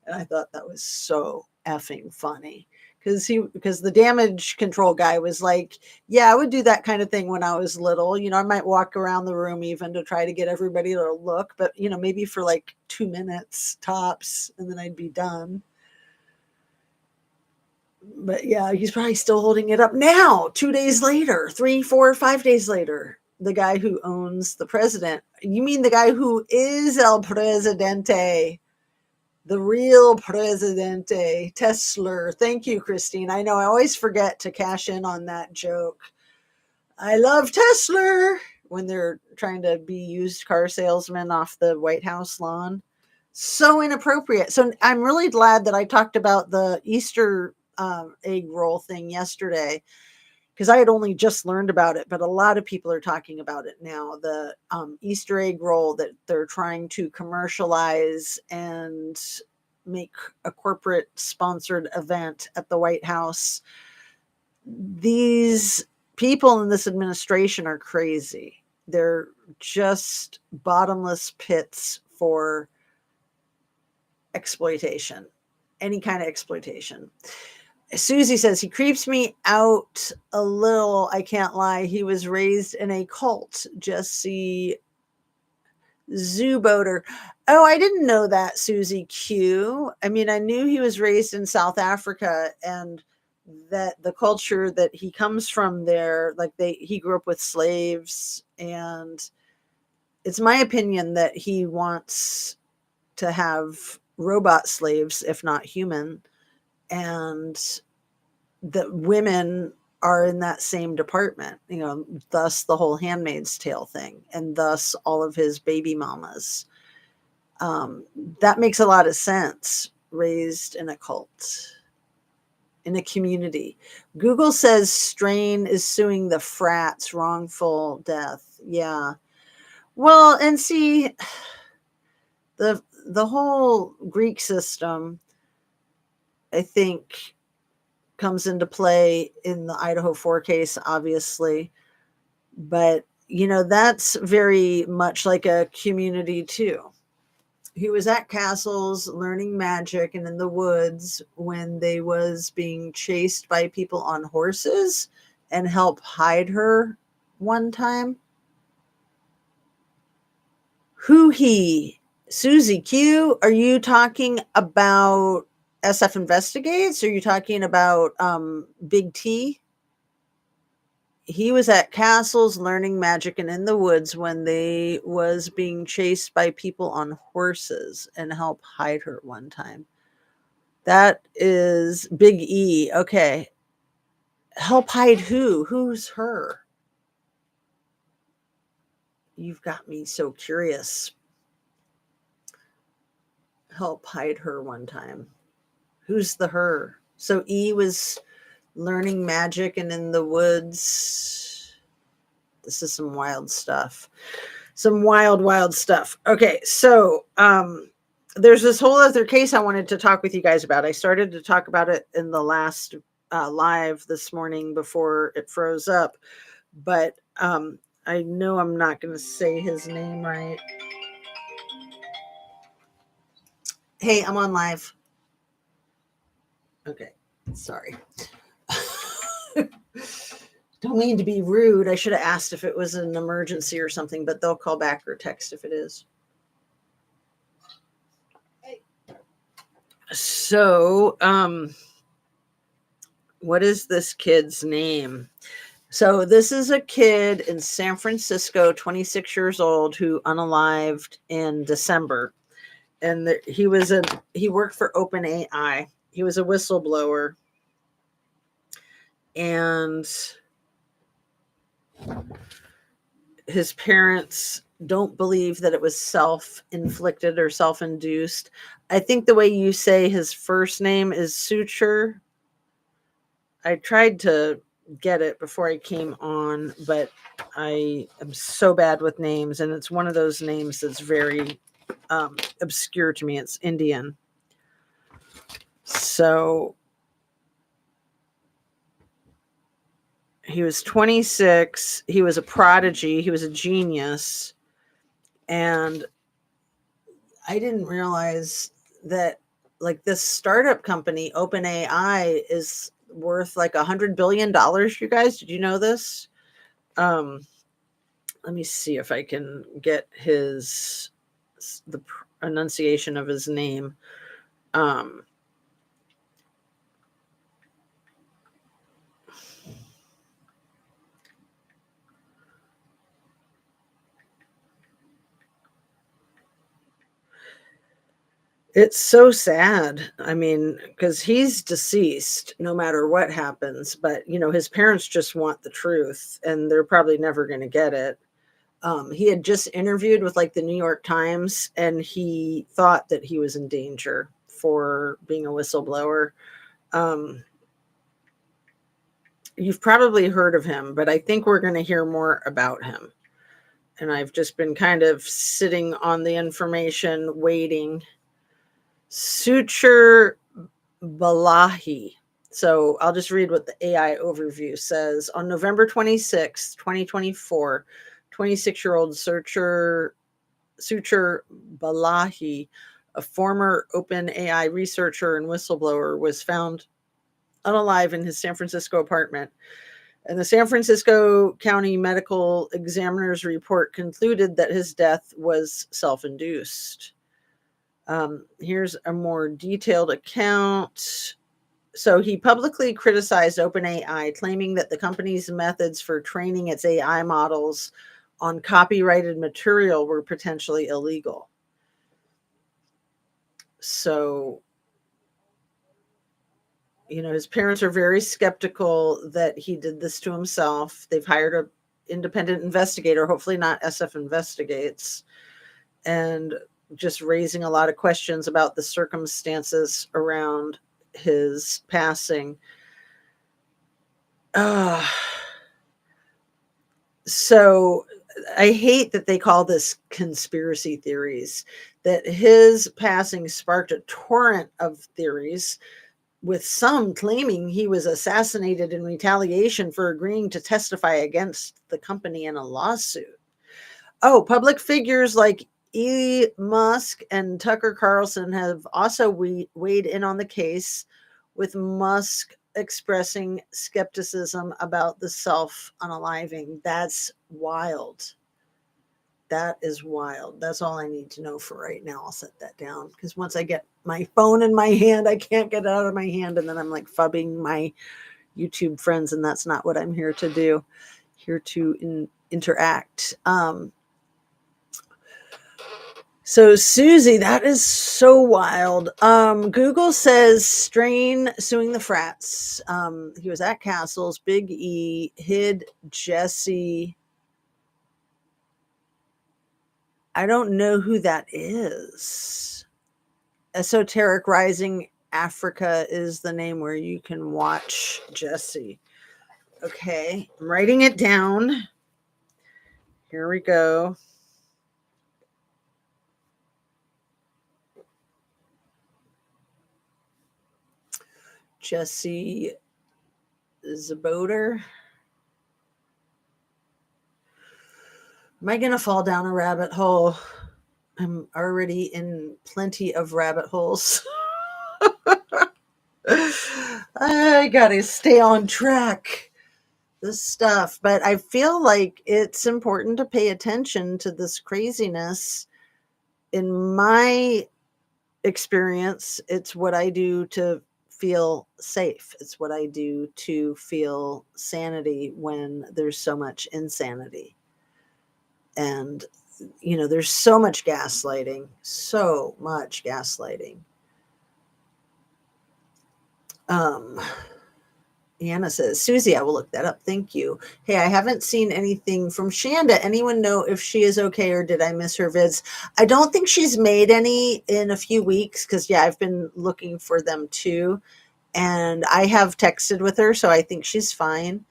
And I thought that was so effing funny. Because the damage control guy was like, yeah, I would do that kind of thing when I was little. I might walk around the room even to try to get everybody to look, but maybe for like 2 minutes tops, and then I'd be done. But yeah, he's probably still holding it up now, 2 days later, 3, 4, 5 days later. The guy who owns the president. You mean the guy who is El Presidente? The real Presidente, Tesla. Thank you, Christine. I know I always forget to cash in on that joke. I love Tesla when they're trying to be used car salesmen off the White House lawn. So inappropriate. So I'm really glad that I talked about the Easter egg roll thing yesterday, because I had only just learned about it, but a lot of people are talking about it now. The Easter egg roll that they're trying to commercialize and make a corporate sponsored event at the White House. These people in this administration are crazy. They're just bottomless pits for exploitation, any kind of exploitation. Susie says, he creeps me out a little. I can't lie. He was raised in a cult. Jesse Zooboater. Oh, I didn't know that, Susie Q. I mean, I knew he was raised in South Africa, and that the culture that he comes from there, like he grew up with slaves, and it's my opinion that he wants to have robot slaves, if not human, and that women are in that same department, thus the whole Handmaid's Tale thing, and thus all of his baby mamas. That makes a lot of sense. Raised in a cult, in a community. Google says Strain is suing the frats, wrongful death. Yeah. Well, and see, the whole Greek system, I think, comes into play in the Idaho 4 case, obviously. But, that's very much like a community too. He was at castles learning magic and in the woods when they was being chased by people on horses and help hide her one time. Who he? Susie Q, are you talking about SF Investigates? Are you talking about Big T? He was at castles learning magic and in the woods when they was being chased by people on horses and help hide her one time. That is Big E. Okay. Help hide who? Who's her? You've got me so curious. Help hide her one time. Who's the her? So E was learning magic and in the woods. This is some wild stuff. Some wild stuff. Okay, so there's this whole other case I wanted to talk with you guys about. I started to talk about it in the last live this morning before it froze up, but I know I'm not going to say his name right. Hey, I'm on live. Okay, sorry. Don't mean to be rude. I should have asked if it was an emergency or something, but they'll call back or text if it is. So, what is this kid's name? So this is a kid in San Francisco, 26 years old, who unalived in December. And he worked for OpenAI. He was a whistleblower. And his parents don't believe that it was self-inflicted or self-induced. I think the way you say his first name is Suture. I tried to get it before I came on, but I am so bad with names, and it's one of those names that's very obscure to me. It's Indian. So He was 26. He was a prodigy. He was a genius. And I didn't realize that like this startup company, OpenAI, is worth like $100 billion. You guys, did you know this? Um, let me see if I can get the pronunciation of his name. Um, It's so sad. I mean, because he's deceased no matter what happens, but his parents just want the truth and they're probably never going to get it. He had just interviewed with like the New York Times and he thought that he was in danger for being a whistleblower. Um, you've probably heard of him, but I think we're going to hear more about him. And I've just been kind of sitting on the information, waiting. Suture Balahi. So I'll just read what the AI overview says. On November 26, 2024, 26-year-old Suture Balahi, a former OpenAI researcher and whistleblower, was found unalive in his San Francisco apartment. And the San Francisco County Medical Examiner's report concluded that his death was self-induced. Here's a more detailed account. So he publicly criticized OpenAI, claiming that the company's methods for training its AI models on copyrighted material were potentially illegal. So, his parents are very skeptical that he did this to himself. They've hired an independent investigator, hopefully not SF Investigates, and just raising a lot of questions about the circumstances around his passing. So I hate that they call this conspiracy theories, that his passing sparked a torrent of theories, with some claiming he was assassinated in retaliation for agreeing to testify against the company in a lawsuit. Oh, public figures like Elon Musk and Tucker Carlson have also weighed in on the case, with Musk expressing skepticism about the self-unaliving. That's wild. That is wild. That's all I need to know for right now. I'll set that down because once I get my phone in my hand, I can't get it out of my hand. And then I'm like phubbing my YouTube friends, and that's not what I'm here to do. Here to interact. So Susie, that is so wild. Google says Strain suing the frats. He was at Castles. Big E hid Jesse. I don't know who that is. Esoteric Rising Africa is the name where you can watch Jesse. Okay, I'm writing it down. Here we go. Jesse Zaboter. Am I going to fall down a rabbit hole? I'm already in plenty of rabbit holes. I got to stay on track. This stuff. But I feel like it's important to pay attention to this craziness. In my experience, it's what I do to feel safe. It's what I do to feel sanity when there's so much insanity. And, there's so much gaslighting. Anna says, Susie, I will look that up. Thank you. Hey, I haven't seen anything from Shanda. Anyone know if she is okay or did I miss her vids? I don't think she's made any in a few weeks because, I've been looking for them too. And I have texted with her, so I think she's fine.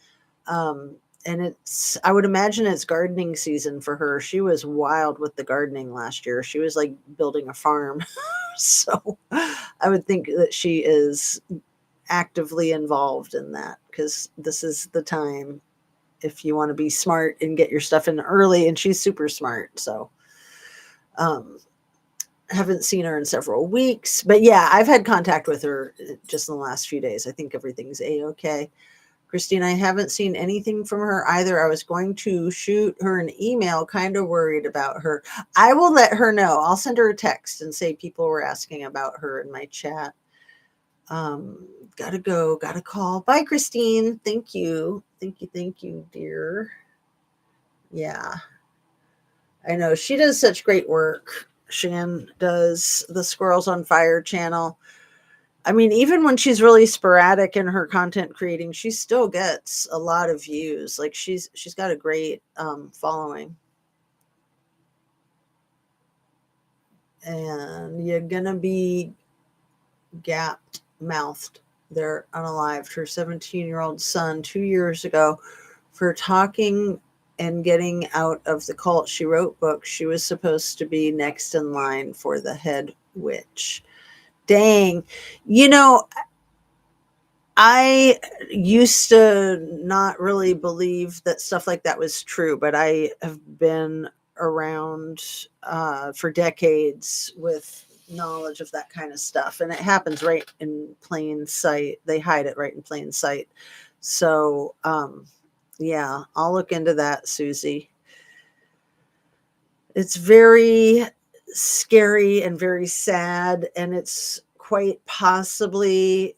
And I would imagine it's gardening season for her. She was wild with the gardening last year. She was like building a farm. So I would think that she is actively involved in that because this is the time if you want to be smart and get your stuff in early. And she's super smart. So, haven't seen her in several weeks, but yeah, I've had contact with her just in the last few days. I think everything's a-okay. Christine, I haven't seen anything from her either. I was going to shoot her an email, kind of worried about her. I will let her know. I'll send her a text and say people were asking about her in my chat. Gotta go, gotta call. Bye, Christine. Thank you. Thank you, dear. Yeah, I know. She does such great work. Shan does the Squirrels on Fire channel. I mean, even when she's really sporadic in her content creating, she still gets a lot of views. Like she's got a great following. And you're gonna be gapped mouthed. They're unalived her 17-year-old son 2 years ago for talking and getting out of the cult. She wrote books. She was supposed to be next in line for the head witch. Dang. You know, I used to not really believe that stuff like that was true, but I have been around for decades with knowledge of that kind of stuff. And it happens right in plain sight. They hide it right in plain sight. So, yeah, I'll look into that, Susie. It's very scary and very sad. And it's quite possibly,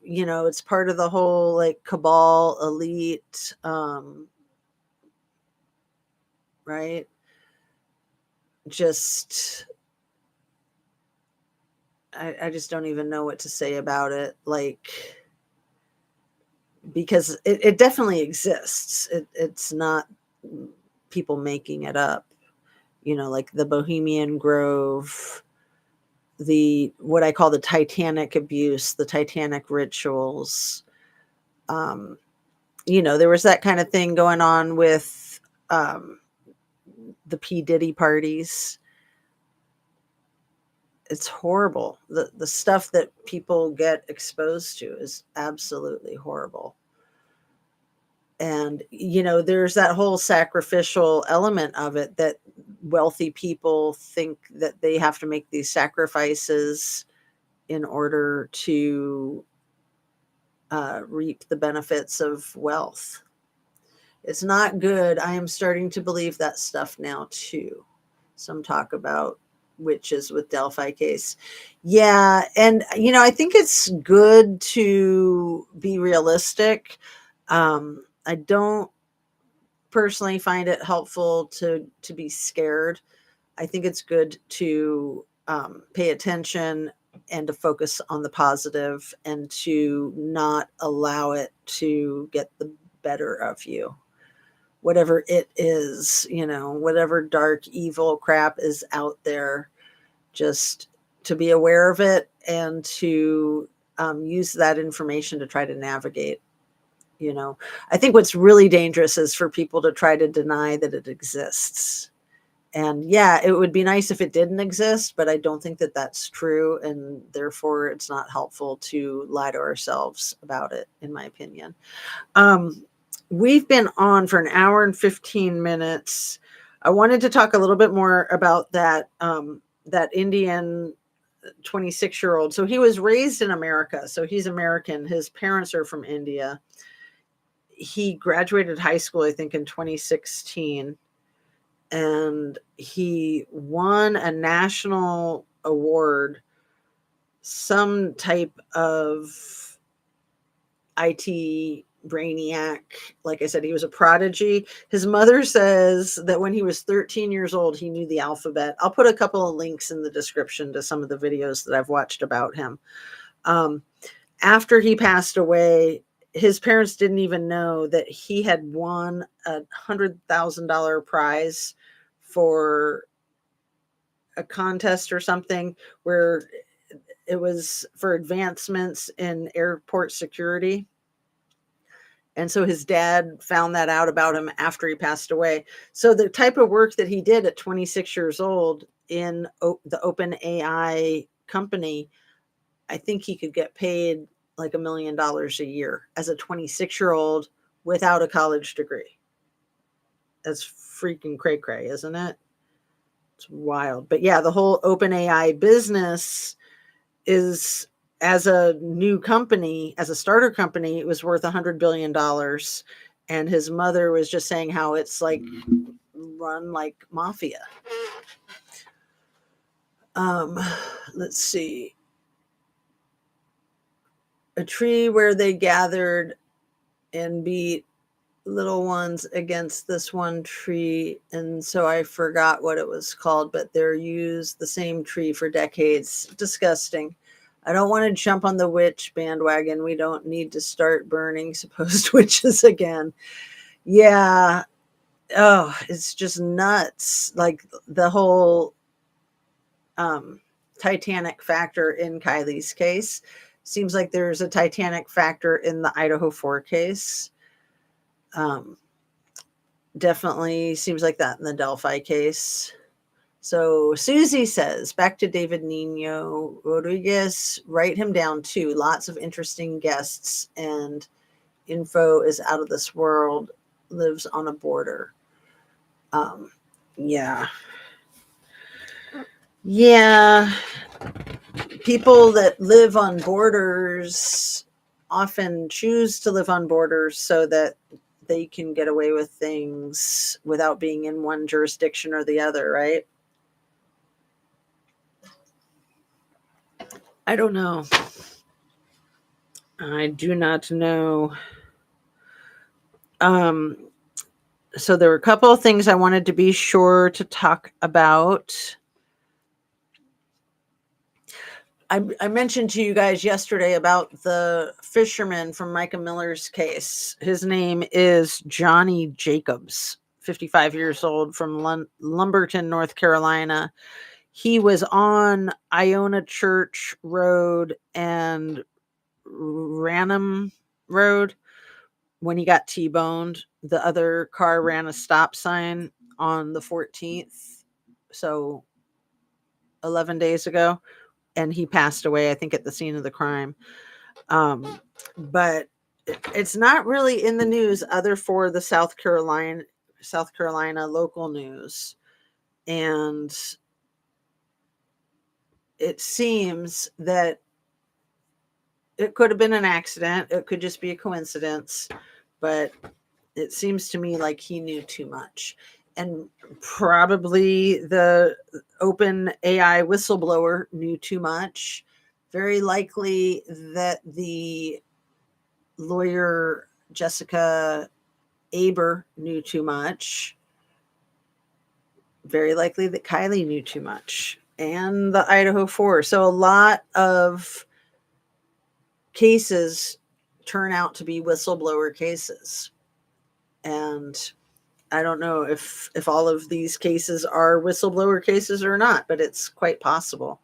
it's part of the whole like cabal elite, right? Just, I just don't even know what to say about it. Like, because it definitely exists. It's not people making it up, like the Bohemian Grove, what I call the Titanic abuse, the Titanic rituals. There was that kind of thing going on with the P. Diddy parties. It's horrible. The stuff that people get exposed to is absolutely horrible. And, there's that whole sacrificial element of it that wealthy people think that they have to make these sacrifices in order to reap the benefits of wealth. It's not good. I am starting to believe that stuff now too. Some talk about witches with Delphi case. Yeah. And, I think it's good to be realistic. I don't personally find it helpful to be scared. I think it's good to pay attention and to focus on the positive and to not allow it to get the better of you. Whatever it is, whatever dark, evil crap is out there, just to be aware of it and to use that information to try to navigate. I think what's really dangerous is for people to try to deny that it exists. And yeah, it would be nice if it didn't exist, but I don't think that that's true. And therefore, it's not helpful to lie to ourselves about it, in my opinion. We've been on for an hour and 15 minutes. I wanted to talk a little bit more about that Indian 26-year-old. So he was raised in America. So he's American. His parents are from India. He graduated high school, I think, in 2016. And he won a national award, some type of IT brainiac. Like I said, he was a prodigy. His mother says that when he was 13 years old, he knew the alphabet. I'll put a couple of links in the description to some of the videos that I've watched about him. After he passed away, his parents didn't even know that he had won $100,000 prize for a contest or something where it was for advancements in airport security. And so his dad found that out about him after he passed away. So the type of work that he did at 26 years old in the OpenAI company, I think he could get paid like $1 million a year as a 26-year-old without a college degree. That's freaking cray cray, isn't it? It's wild. But yeah, the whole OpenAI business is, as a new company, as a starter company, it was worth $100 billion. And his mother was just saying how it's like run like mafia. Let's see. A tree where they gathered and beat little ones against this one tree, and so I forgot what it was called, but they're used the same tree for decades. Disgusting. I don't want to jump on the witch bandwagon. We don't need to start burning supposed witches again. Yeah. Oh, it's just nuts. Like the whole Titanic factor in Kylie's case. Seems like there's a Titanic factor in the Idaho 4 case. Definitely seems like that in the Delphi case. So Susie says, back to David Nino Rodriguez, write him down too. Lots of interesting guests and info is out of this world, lives on a border. Yeah. Yeah. People that live on borders often choose to live on borders so that they can get away with things without being in one jurisdiction or the other, right? I don't know. I do not know. So there were a couple of things I wanted to be sure to talk about. I mentioned to you guys yesterday about the fisherman from Micah Miller's case. His name is Johnny Jacobs, 55 years old, from Lumberton, North Carolina. He was on Iona Church Road and Ranham Road when he got T-boned. The other car ran a stop sign on the 14th, so 11 days ago, and he passed away, I think, at the scene of the crime. But it's not really in the news other for the South Carolina local news. And it seems that it could have been an accident. It could just be a coincidence, but it seems to me like he knew too much. And probably the open AI whistleblower knew too much. Very likely that the lawyer Jessica Aber knew too much. Very likely that Kylie knew too much. And the Idaho 4. So a lot of cases turn out to be whistleblower cases. And I don't know if all of these cases are whistleblower cases or not, but it's quite possible.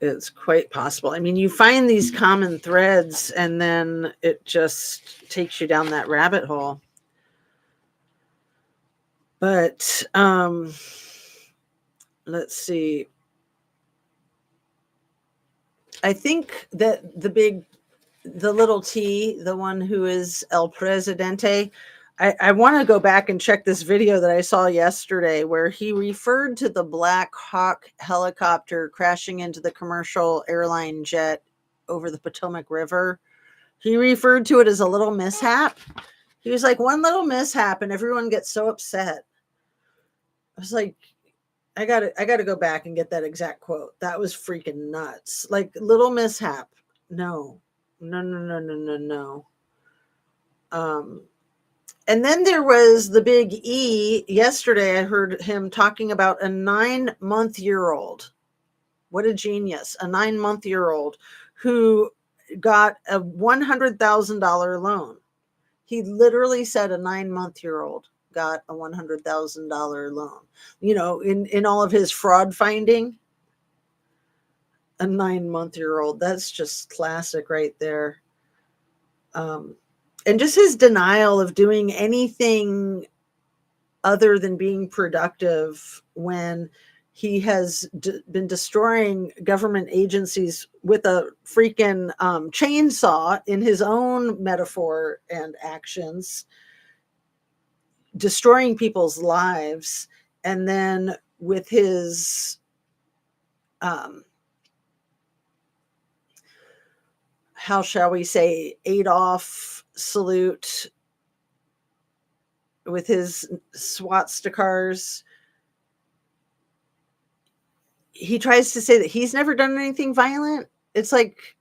It's quite possible. I mean, you find these common threads and then it just takes you down that rabbit hole. But let's see. I think that the little T, the one who is El Presidente, I want to go back and check this video that I saw yesterday where he referred to the Black Hawk helicopter crashing into the commercial airline jet over the Potomac River. He referred to it as a little mishap. He was like, one little mishap and everyone gets so upset. I was like, I gotta go back and get that exact quote. That was freaking nuts. Like, little mishap. No. And then there was the big E. Yesterday, I heard him talking about a 9-month-old. What a genius. A 9-month-old who got a $100,000 loan. He literally said a 9-month-old got a $100,000 loan. You know, in all of his fraud finding, a 9-month-old. That's just classic right there. And just his denial of doing anything other than being productive when He has been destroying government agencies with a freaking chainsaw in his own metaphor and actions, destroying people's lives. And then with his how shall we say, Adolf salute with his swastikas, he tries to say that he's never done anything violent. It's like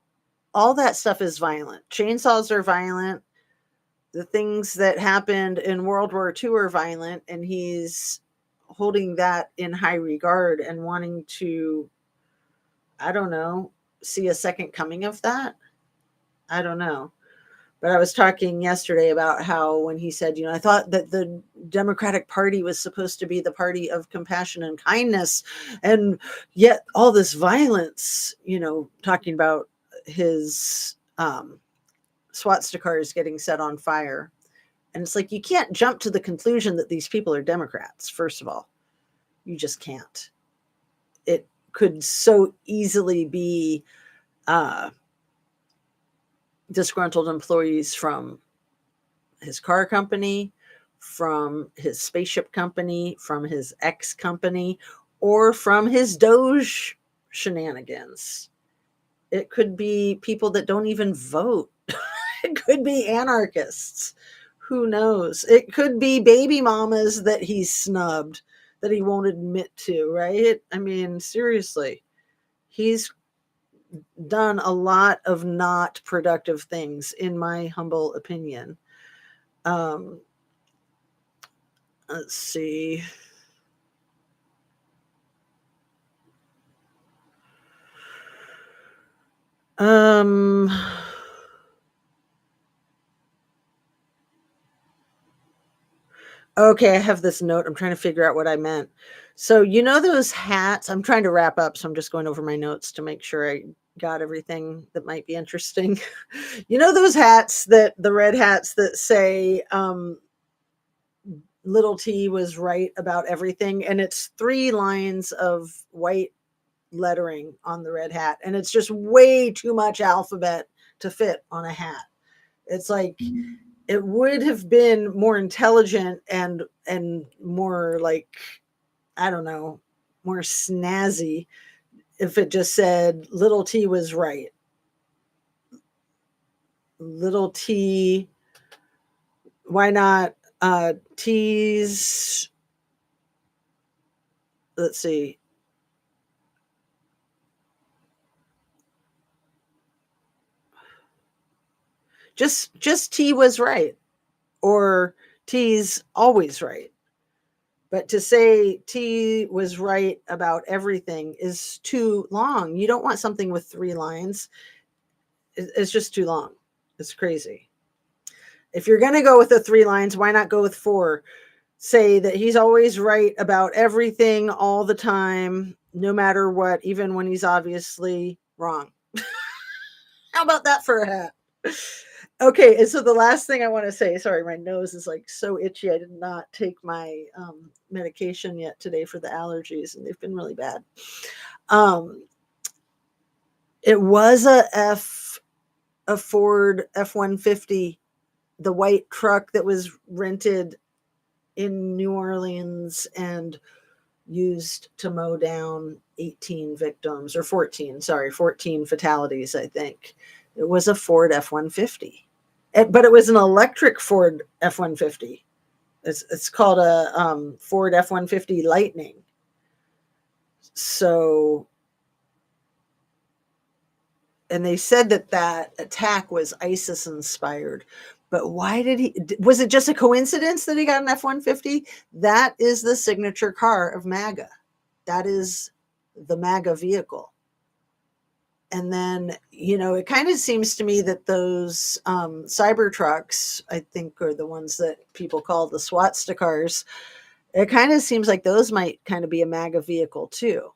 all that stuff is violent. Chainsaws are violent. The things that happened in World War II are violent, and he's holding that in high regard and wanting to, I don't know, see a second coming of that. I don't know. But I was talking yesterday about how when he said, I thought that the Democratic Party was supposed to be the party of compassion and kindness, and yet all this violence, talking about his swastikas getting set on fire. And it's like, you can't jump to the conclusion that these people are Democrats, first of all. You just can't. It could so easily be disgruntled employees from his car company, from his spaceship company, from his ex company, or from his Doge shenanigans. It could be people that don't even vote. It could be anarchists. Who knows? It could be baby mamas that he's snubbed, that he won't admit to, right? I mean, seriously, he's done a lot of not productive things, in my humble opinion. Let's see. Okay, I have this note. I'm trying to figure out what I meant. So, those hats, I'm trying to wrap up, so I'm just going over my notes to make sure I got everything that might be interesting. Those hats, the red hats that say little T was right about everything, and it's 3 lines of white lettering on the red hat, and it's just way too much alphabet to fit on a hat. It's like, it would have been more intelligent and more like, I don't know, more snazzy if it just said little T was right. Little T, why not T's, let's see, just T was right, or T's always right. But to say T was right about everything is too long. You don't want something with 3 lines. It's just too long. It's crazy. If you're going to go with the 3 lines, why not go with 4? Say that he's always right about everything all the time, no matter what, even when he's obviously wrong. How about that for a hat? Okay, and so the last thing I want to say, sorry, my nose is like so itchy. I did not take my medication yet today for the allergies, and they've been really bad. It was a Ford F-150, the white truck that was rented in New Orleans and used to mow down 18 victims, or 14 fatalities, I think. It was a Ford F-150. But it was an electric Ford F-150. It's called a Ford F-150 Lightning. So, and they said that attack was ISIS inspired. But why was it just a coincidence that he got an F-150? That is the signature car of MAGA. That is the MAGA vehicle. And then, it kind of seems to me that those cyber trucks, I think, are the ones that people call the swastikas. It kind of seems like those might kind of be a MAGA vehicle too.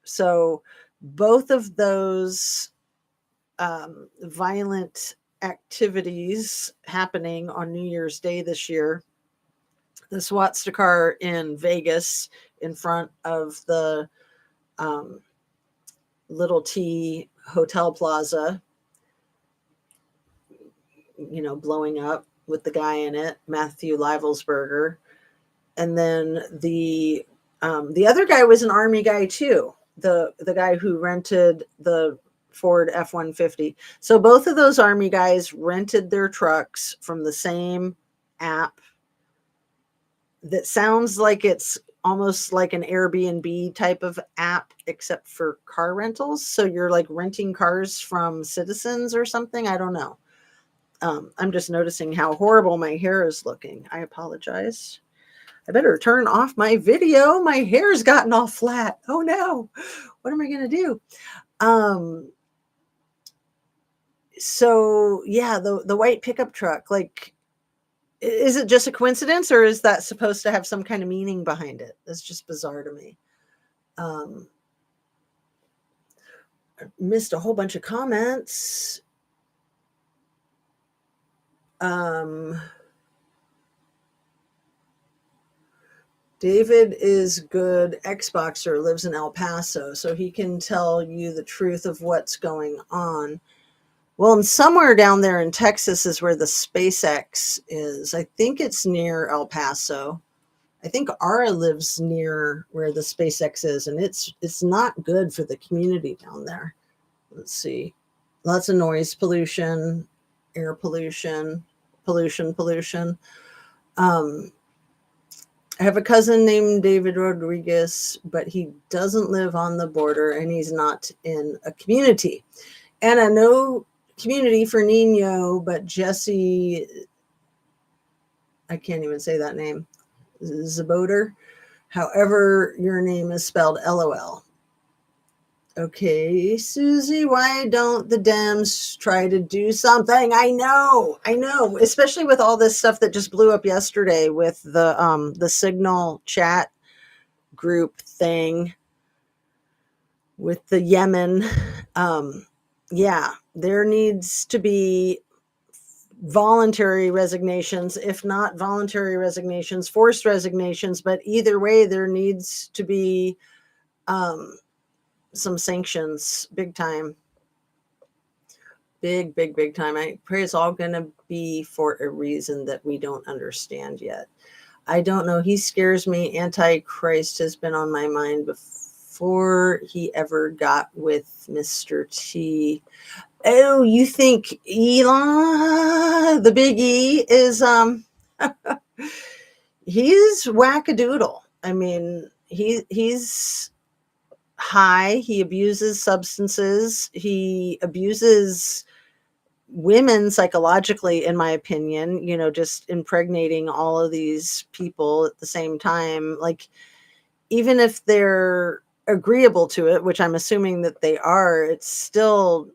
So both of those violent activities happening on New Year's Day this year, the swastika in Vegas in front of the Little T Hotel Plaza, blowing up with the guy in it, Matthew Livelsberger. And then the other guy was an Army guy too. The guy who rented the Ford F-150. So both of those Army guys rented their trucks from the same app that sounds like it's almost like an Airbnb type of app, except for car rentals. So you're like renting cars from citizens or something. I don't know. I'm just noticing how horrible my hair is looking. I apologize. I better turn off my video. My hair's gotten all flat. Oh no. What am I going to do? So yeah, the white pickup truck, like, is it just a coincidence, or is that supposed to have some kind of meaning behind it? It's just bizarre to me. I missed a whole bunch of comments. David is good Xboxer, lives in El Paso, so he can tell you the truth of what's going on. Well, and somewhere down there in Texas is where the SpaceX is. I think it's near El Paso. I think Ara lives near where the SpaceX is, and it's not good for the community down there. Let's see. Lots of noise pollution, air pollution. I have a cousin named David Rodriguez, but he doesn't live on the border and he's not in a community. And I know community for Nino, but Jesse, I can't even say that name, Zaboter. However, your name is spelled LOL. Okay, Susie, why don't the Dems try to do something? I know, especially with all this stuff that just blew up yesterday with the Signal chat group thing with the Yemen. Yeah, there needs to be voluntary resignations, if not voluntary resignations, forced resignations, but either way, there needs to be some sanctions, big time. Big time. I pray it's all going to be for a reason that we don't understand yet. I don't know. He scares me. Antichrist has been on my mind before he ever got with Mr. T. Oh, you think Elon, the big E, is he's wackadoodle. I mean, he's high. He abuses substances. He abuses women psychologically, in my opinion, just impregnating all of these people at the same time. Like, even if they're agreeable to it, which I'm assuming that they are, it's still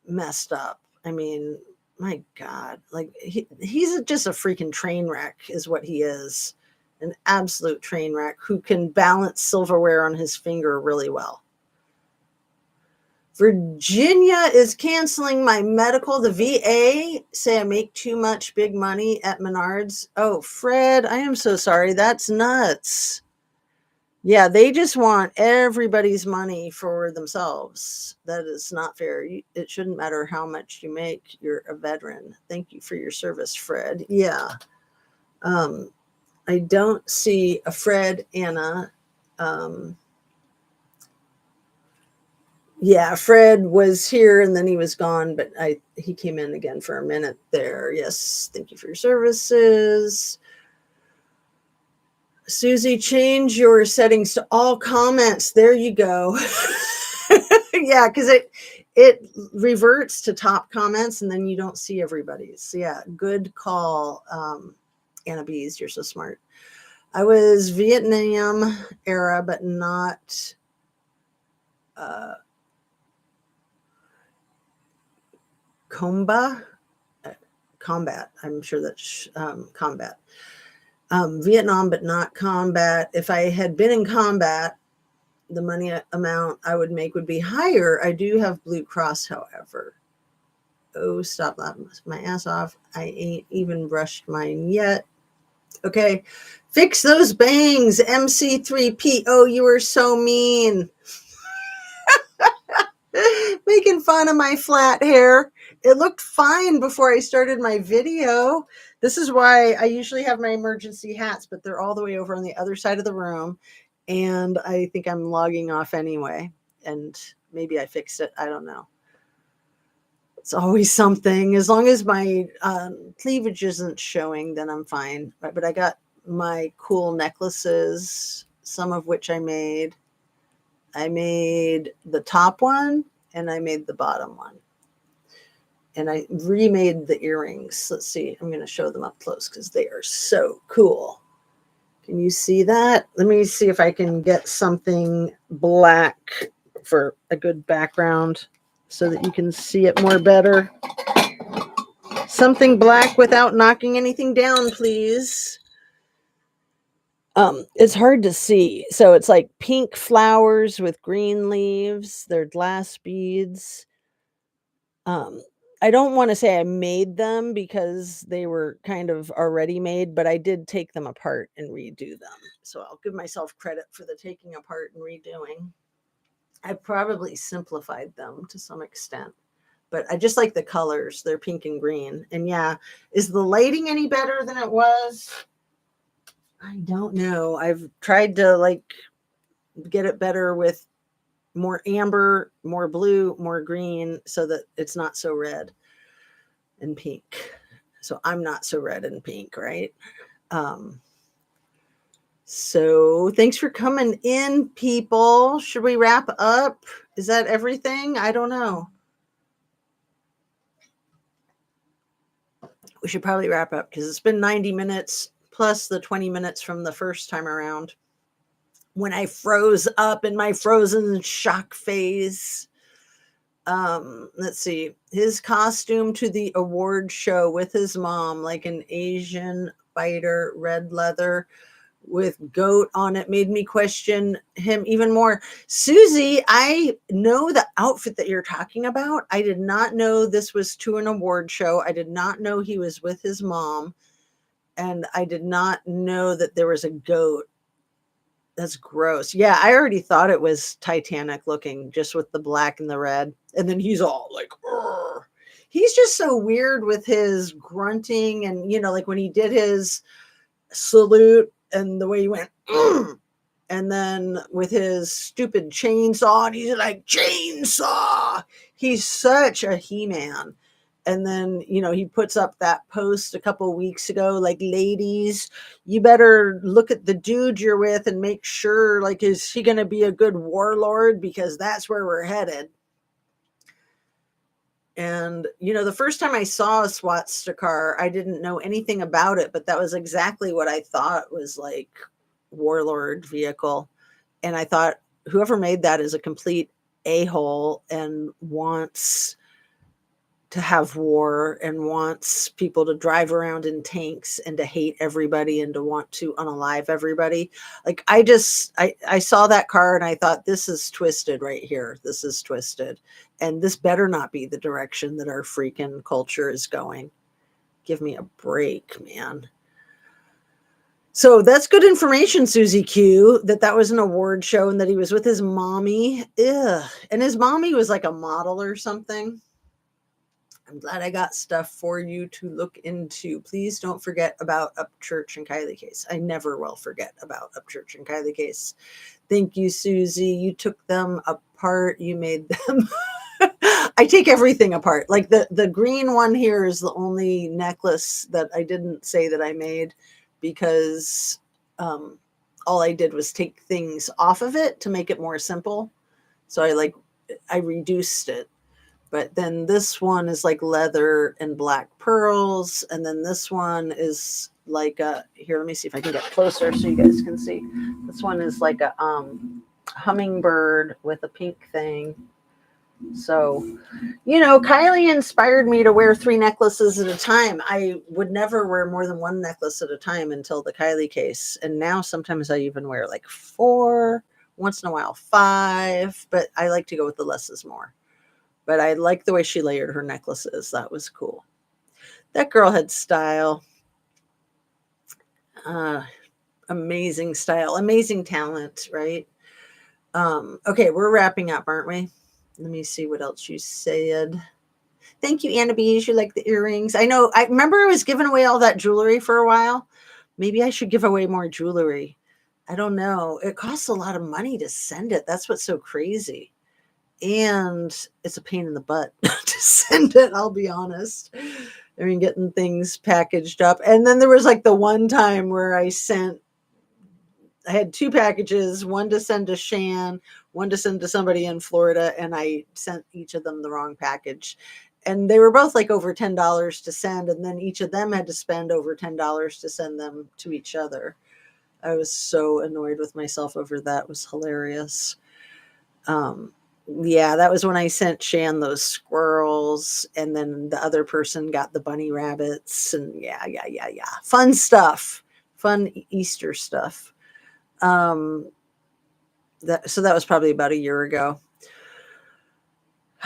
messed up. I mean, my God, like he's just a freaking train wreck is what he is. An absolute train wreck who can balance silverware on his finger really well. Virginia is canceling my medical. The VA say I make too much big money at Menards. Oh, Fred, I am so sorry. That's nuts. Yeah, they just want everybody's money for themselves. That is not fair. It shouldn't matter how much you make. You're a veteran. Thank you for your service, Fred. Yeah. I don't see a Fred, Anna. Yeah, Fred was here and then he was gone, but he came in again for a minute there. Yes, thank you for your services. Susie, change your settings to all comments. There you go. Yeah, because it reverts to top comments and then you don't see everybody's. Yeah, good call, Anna Bees. You're so smart. I was Vietnam era, but not combat. I'm sure that's combat. Vietnam, but not combat. If I had been in combat, the money amount I would make would be higher. I do have Blue Cross, however. Oh, stop laughing my ass off. I ain't even brushed mine yet. Okay. Fix those bangs, MC3P. Oh, you were so mean. Making fun of my flat hair. It looked fine before I started my video. This is why I usually have my emergency hats, but they're all the way over on the other side of the room. And I think I'm logging off anyway. And maybe I fixed it. I don't know. It's always something. As long as my cleavage isn't showing, then I'm fine. But I got my cool necklaces, some of which I made. I made the top one and I made the bottom one. And I remade the earrings. Let's see. I'm going to show them up close because they are so cool. Can you see that? Let me see if I can get something black for a good background so that you can see it more better. Something black without knocking anything down, please. It's hard to see. So it's like pink flowers with green leaves. They're glass beads. I don't want to say I made them because they were kind of already made, but I did take them apart and redo them. So I'll give myself credit for the taking apart and redoing. I probably simplified them to some extent, but I just like the colors. They're pink and green. And yeah, is the lighting any better than it was? I don't know. I've tried to like get it better with more amber, more blue, more green so that it's not so red and pink. So I'm not so red and pink, right? So thanks for coming in, people. Should we wrap up? Is that everything? I don't know. We should probably wrap up because it's been 90 minutes plus the 20 minutes from the first time around when I froze up in my frozen shock phase. Let's see, his costume to the award show with his mom, like an Asian fighter, red leather with goat on it, made me question him even more. Susie, I know the outfit that you're talking about. I did not know this was to an award show. I did not know he was with his mom, and I did not know that there was a goat. That's gross. Yeah, I already thought it was Titanic looking just with the black and the red. And then he's all like, "Urgh." He's just so weird with his grunting. And, you know, like when he did his salute and the way he went, "Mm," and then with his stupid chainsaw, and he's like, chainsaw. He's such a He-Man. And then, you know, he puts up that post a couple of weeks ago, like, ladies, you better look at the dude you're with and make sure, like, is he going to be a good warlord? Because that's where we're headed. And, you know, the first time I saw a swastika, I didn't know anything about it, but that was exactly what I thought was like warlord vehicle. And I thought whoever made that is a complete a-hole and wants to have war and wants people to drive around in tanks and to hate everybody and to want to unalive everybody. Like I saw that car and I thought, this is twisted right here. This is twisted. And this better not be the direction that our freaking culture is going. Give me a break, man. So that's good information, Susie Q, that was an award show and that he was with his mommy. Ugh. And his mommy was like a model or something. I'm glad I got stuff for you to look into. Please don't forget about Upchurch and Kylie case. I never will forget about Upchurch and Kylie case. Thank you, Susie. You took them apart. You made them. I take everything apart. Like the green one here is the only necklace that I didn't say that I made because all I did was take things off of it to make it more simple. So I reduced it. But then this one is like leather and black pearls. And then this one is like here, let me see if I can get closer so you guys can see. This one is like a hummingbird with a pink thing. So, you know, Kylie inspired me to wear 3 necklaces at a time. I would never wear more than 1 necklace at a time until the Kylie case. And now sometimes I even wear like 4, once in a while 5, but I like to go with the less is more. But I like the way she layered her necklaces. That was cool. That girl had style. Uh, Amazing style, amazing talent, right? Okay, we're wrapping up, aren't we? Let me see what else you said. Thank you, Anna Bees. You like the earrings? I know. I remember I was giving away all that jewelry for a while. Maybe I should give away more jewelry. I don't know. It costs a lot of money to send it. That's what's so crazy. And it's a pain in the butt to send it, I'll be honest. I mean, getting things packaged up. And then there was like the one time where I had two packages, one to send to Shan, one to send to somebody in Florida, and I sent each of them the wrong package. And they were both like over $10 to send, and then each of them had to spend over $10 to send them to each other. I was so annoyed with myself over that. It was hilarious. Um, yeah, that was when I sent Shan those squirrels, and then the other person got the bunny rabbits, and yeah. Fun stuff. Fun Easter stuff. So that was probably about a year ago.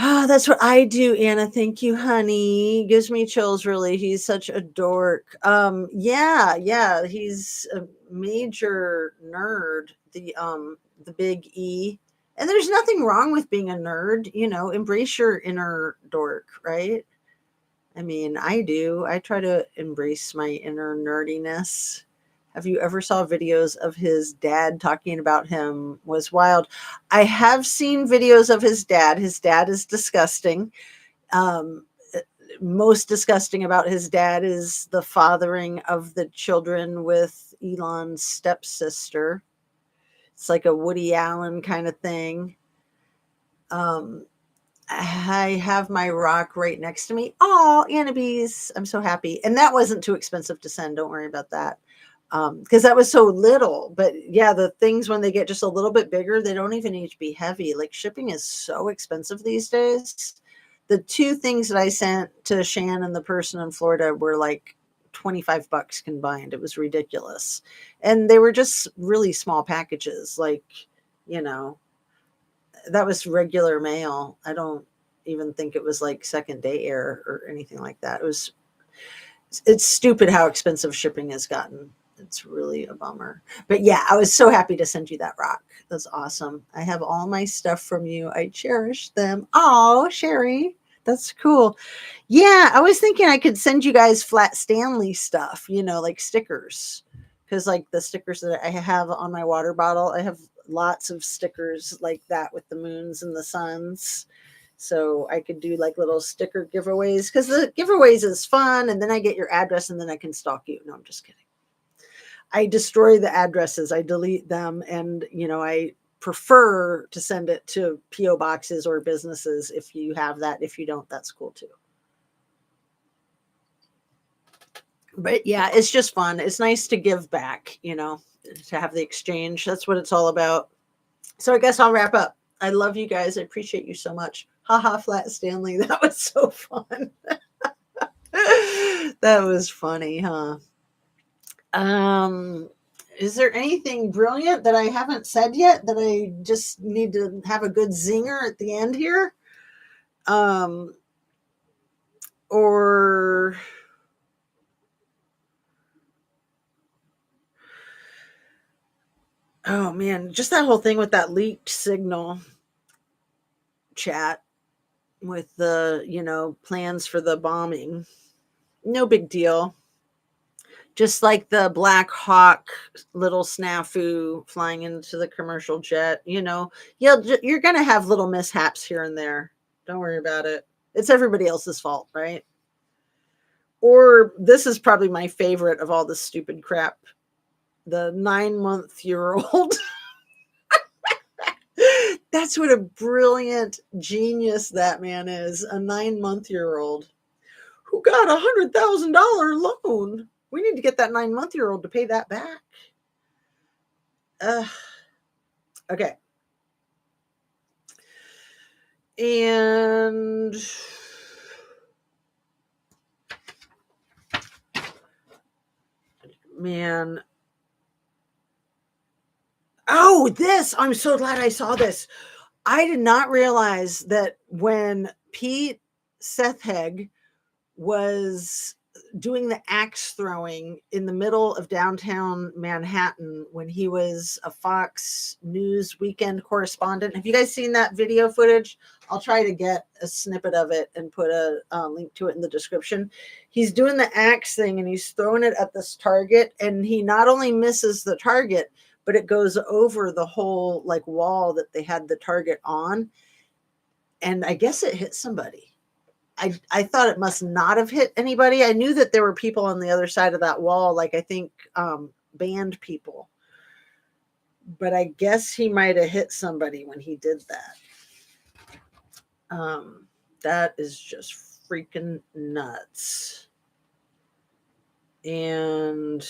Ah, that's what I do, Anna. Thank you, honey. Gives me chills, really. He's such a dork. Yeah. He's a major nerd. The big E. And there's nothing wrong with being a nerd, embrace your inner dork, right? I mean, I do. I try to embrace my inner nerdiness. Have you ever saw videos of his dad talking about him? Was wild. I have seen videos of his dad. His dad is disgusting. Um, Most disgusting about his dad is the fathering of the children with Elon's stepsister. It's like a Woody Allen kind of thing. Um, I have my rock right next to me. Oh, Annabees. I'm so happy. And that wasn't too expensive to send. Don't worry about that. Because that was so little. But yeah, the things when they get just a little bit bigger, they don't even need to be heavy. Like shipping is so expensive these days. The two things that I sent to Shan and the person in Florida were like $25 combined. It was ridiculous. And they were just really small packages. Like, you know, that was regular mail. I don't even think it was like second day air or anything like that. It's stupid how expensive shipping has gotten. It's really a bummer. But yeah, I was so happy to send you that rock. That's awesome. I have all my stuff from you. I cherish them. Oh, Sherry, that's cool. Yeah, I was thinking I could send you guys Flat Stanley stuff, like stickers. Because like the stickers that I have on my water bottle, I have lots of stickers like that with the moons and the suns. So I could do like little sticker giveaways because the giveaways is fun. And then I get your address and then I can stalk you. No, I'm just kidding. I destroy the addresses, I delete them. And, I prefer to send it to P.O. boxes or businesses if you have that. If you don't, that's cool too. But yeah, it's just fun. It's nice to give back, to have the exchange. That's what it's all about. So I guess I'll wrap up. I love you guys. I appreciate you so much. Haha, Flat Stanley. That was so fun. That was funny, huh? Um, is there anything brilliant that I haven't said yet that I just need to have a good zinger at the end here? Um, or oh man, just that whole thing with that leaked signal chat with the, plans for the bombing. No big deal. Just like the Black Hawk little snafu flying into the commercial jet, you're going to have little mishaps here and there. Don't worry about it. It's everybody else's fault, right? Or this is probably my favorite of all the stupid crap. The 9-month-year-old. That's what a brilliant genius that man is. A 9-month-year-old who got $100,000 loan. We need to get that 9-month-year-old to pay that back. Okay. And man. Oh, I'm so glad I saw this. I did not realize that when Pete Setheg was doing the axe throwing in the middle of downtown Manhattan when he was a Fox News weekend correspondent. Have you guys seen that video footage? I'll try to get a snippet of it and put a link to it in the description. He's doing the axe thing and he's throwing it at this target, and he not only misses the target, but it goes over the whole like wall that they had the target on. And I guess it hit somebody. I thought it must not have hit anybody. I knew that there were people on the other side of that wall, like I think band people. But I guess he might have hit somebody when he did that. That is just freaking nuts. And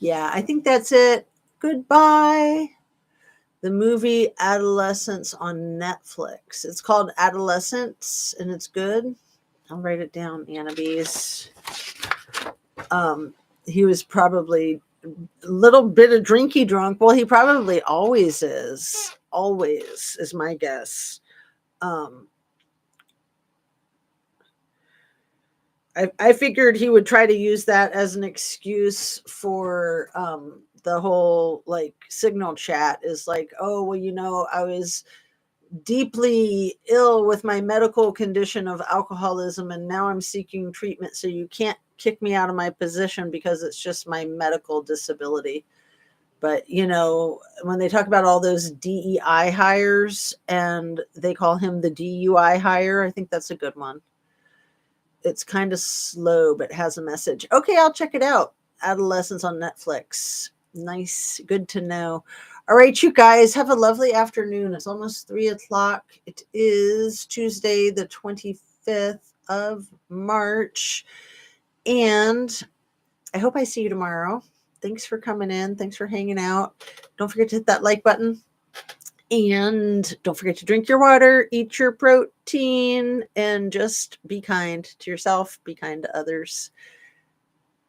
yeah, I think that's it. Goodbye. The movie Adolescence on Netflix. It's called Adolescence, and it's good. I'll write it down, Annabise. He was probably a little bit of drinky drunk. Well, he probably always is. Always is my guess. I figured he would try to use that as an excuse for the whole like signal chat is like, oh, well, you know, I was deeply ill with my medical condition of alcoholism and now I'm seeking treatment. So you can't kick me out of my position because it's just my medical disability. But, you know, when they talk about all those DEI hires and they call him the DUI hire, I think that's a good one. It's kind of slow, but has a message. Okay, I'll check it out. Adolescence on Netflix. Nice. Good to know. All right, you guys, have a lovely afternoon. It's almost 3:00. It is Tuesday, the 25th of March. And I hope I see you tomorrow. Thanks for coming in. Thanks for hanging out. Don't forget to hit that like button. And don't forget to drink your water, eat your protein, and just be kind to yourself, be kind to others,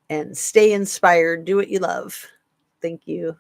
and stay inspired. Do what you love. Thank you.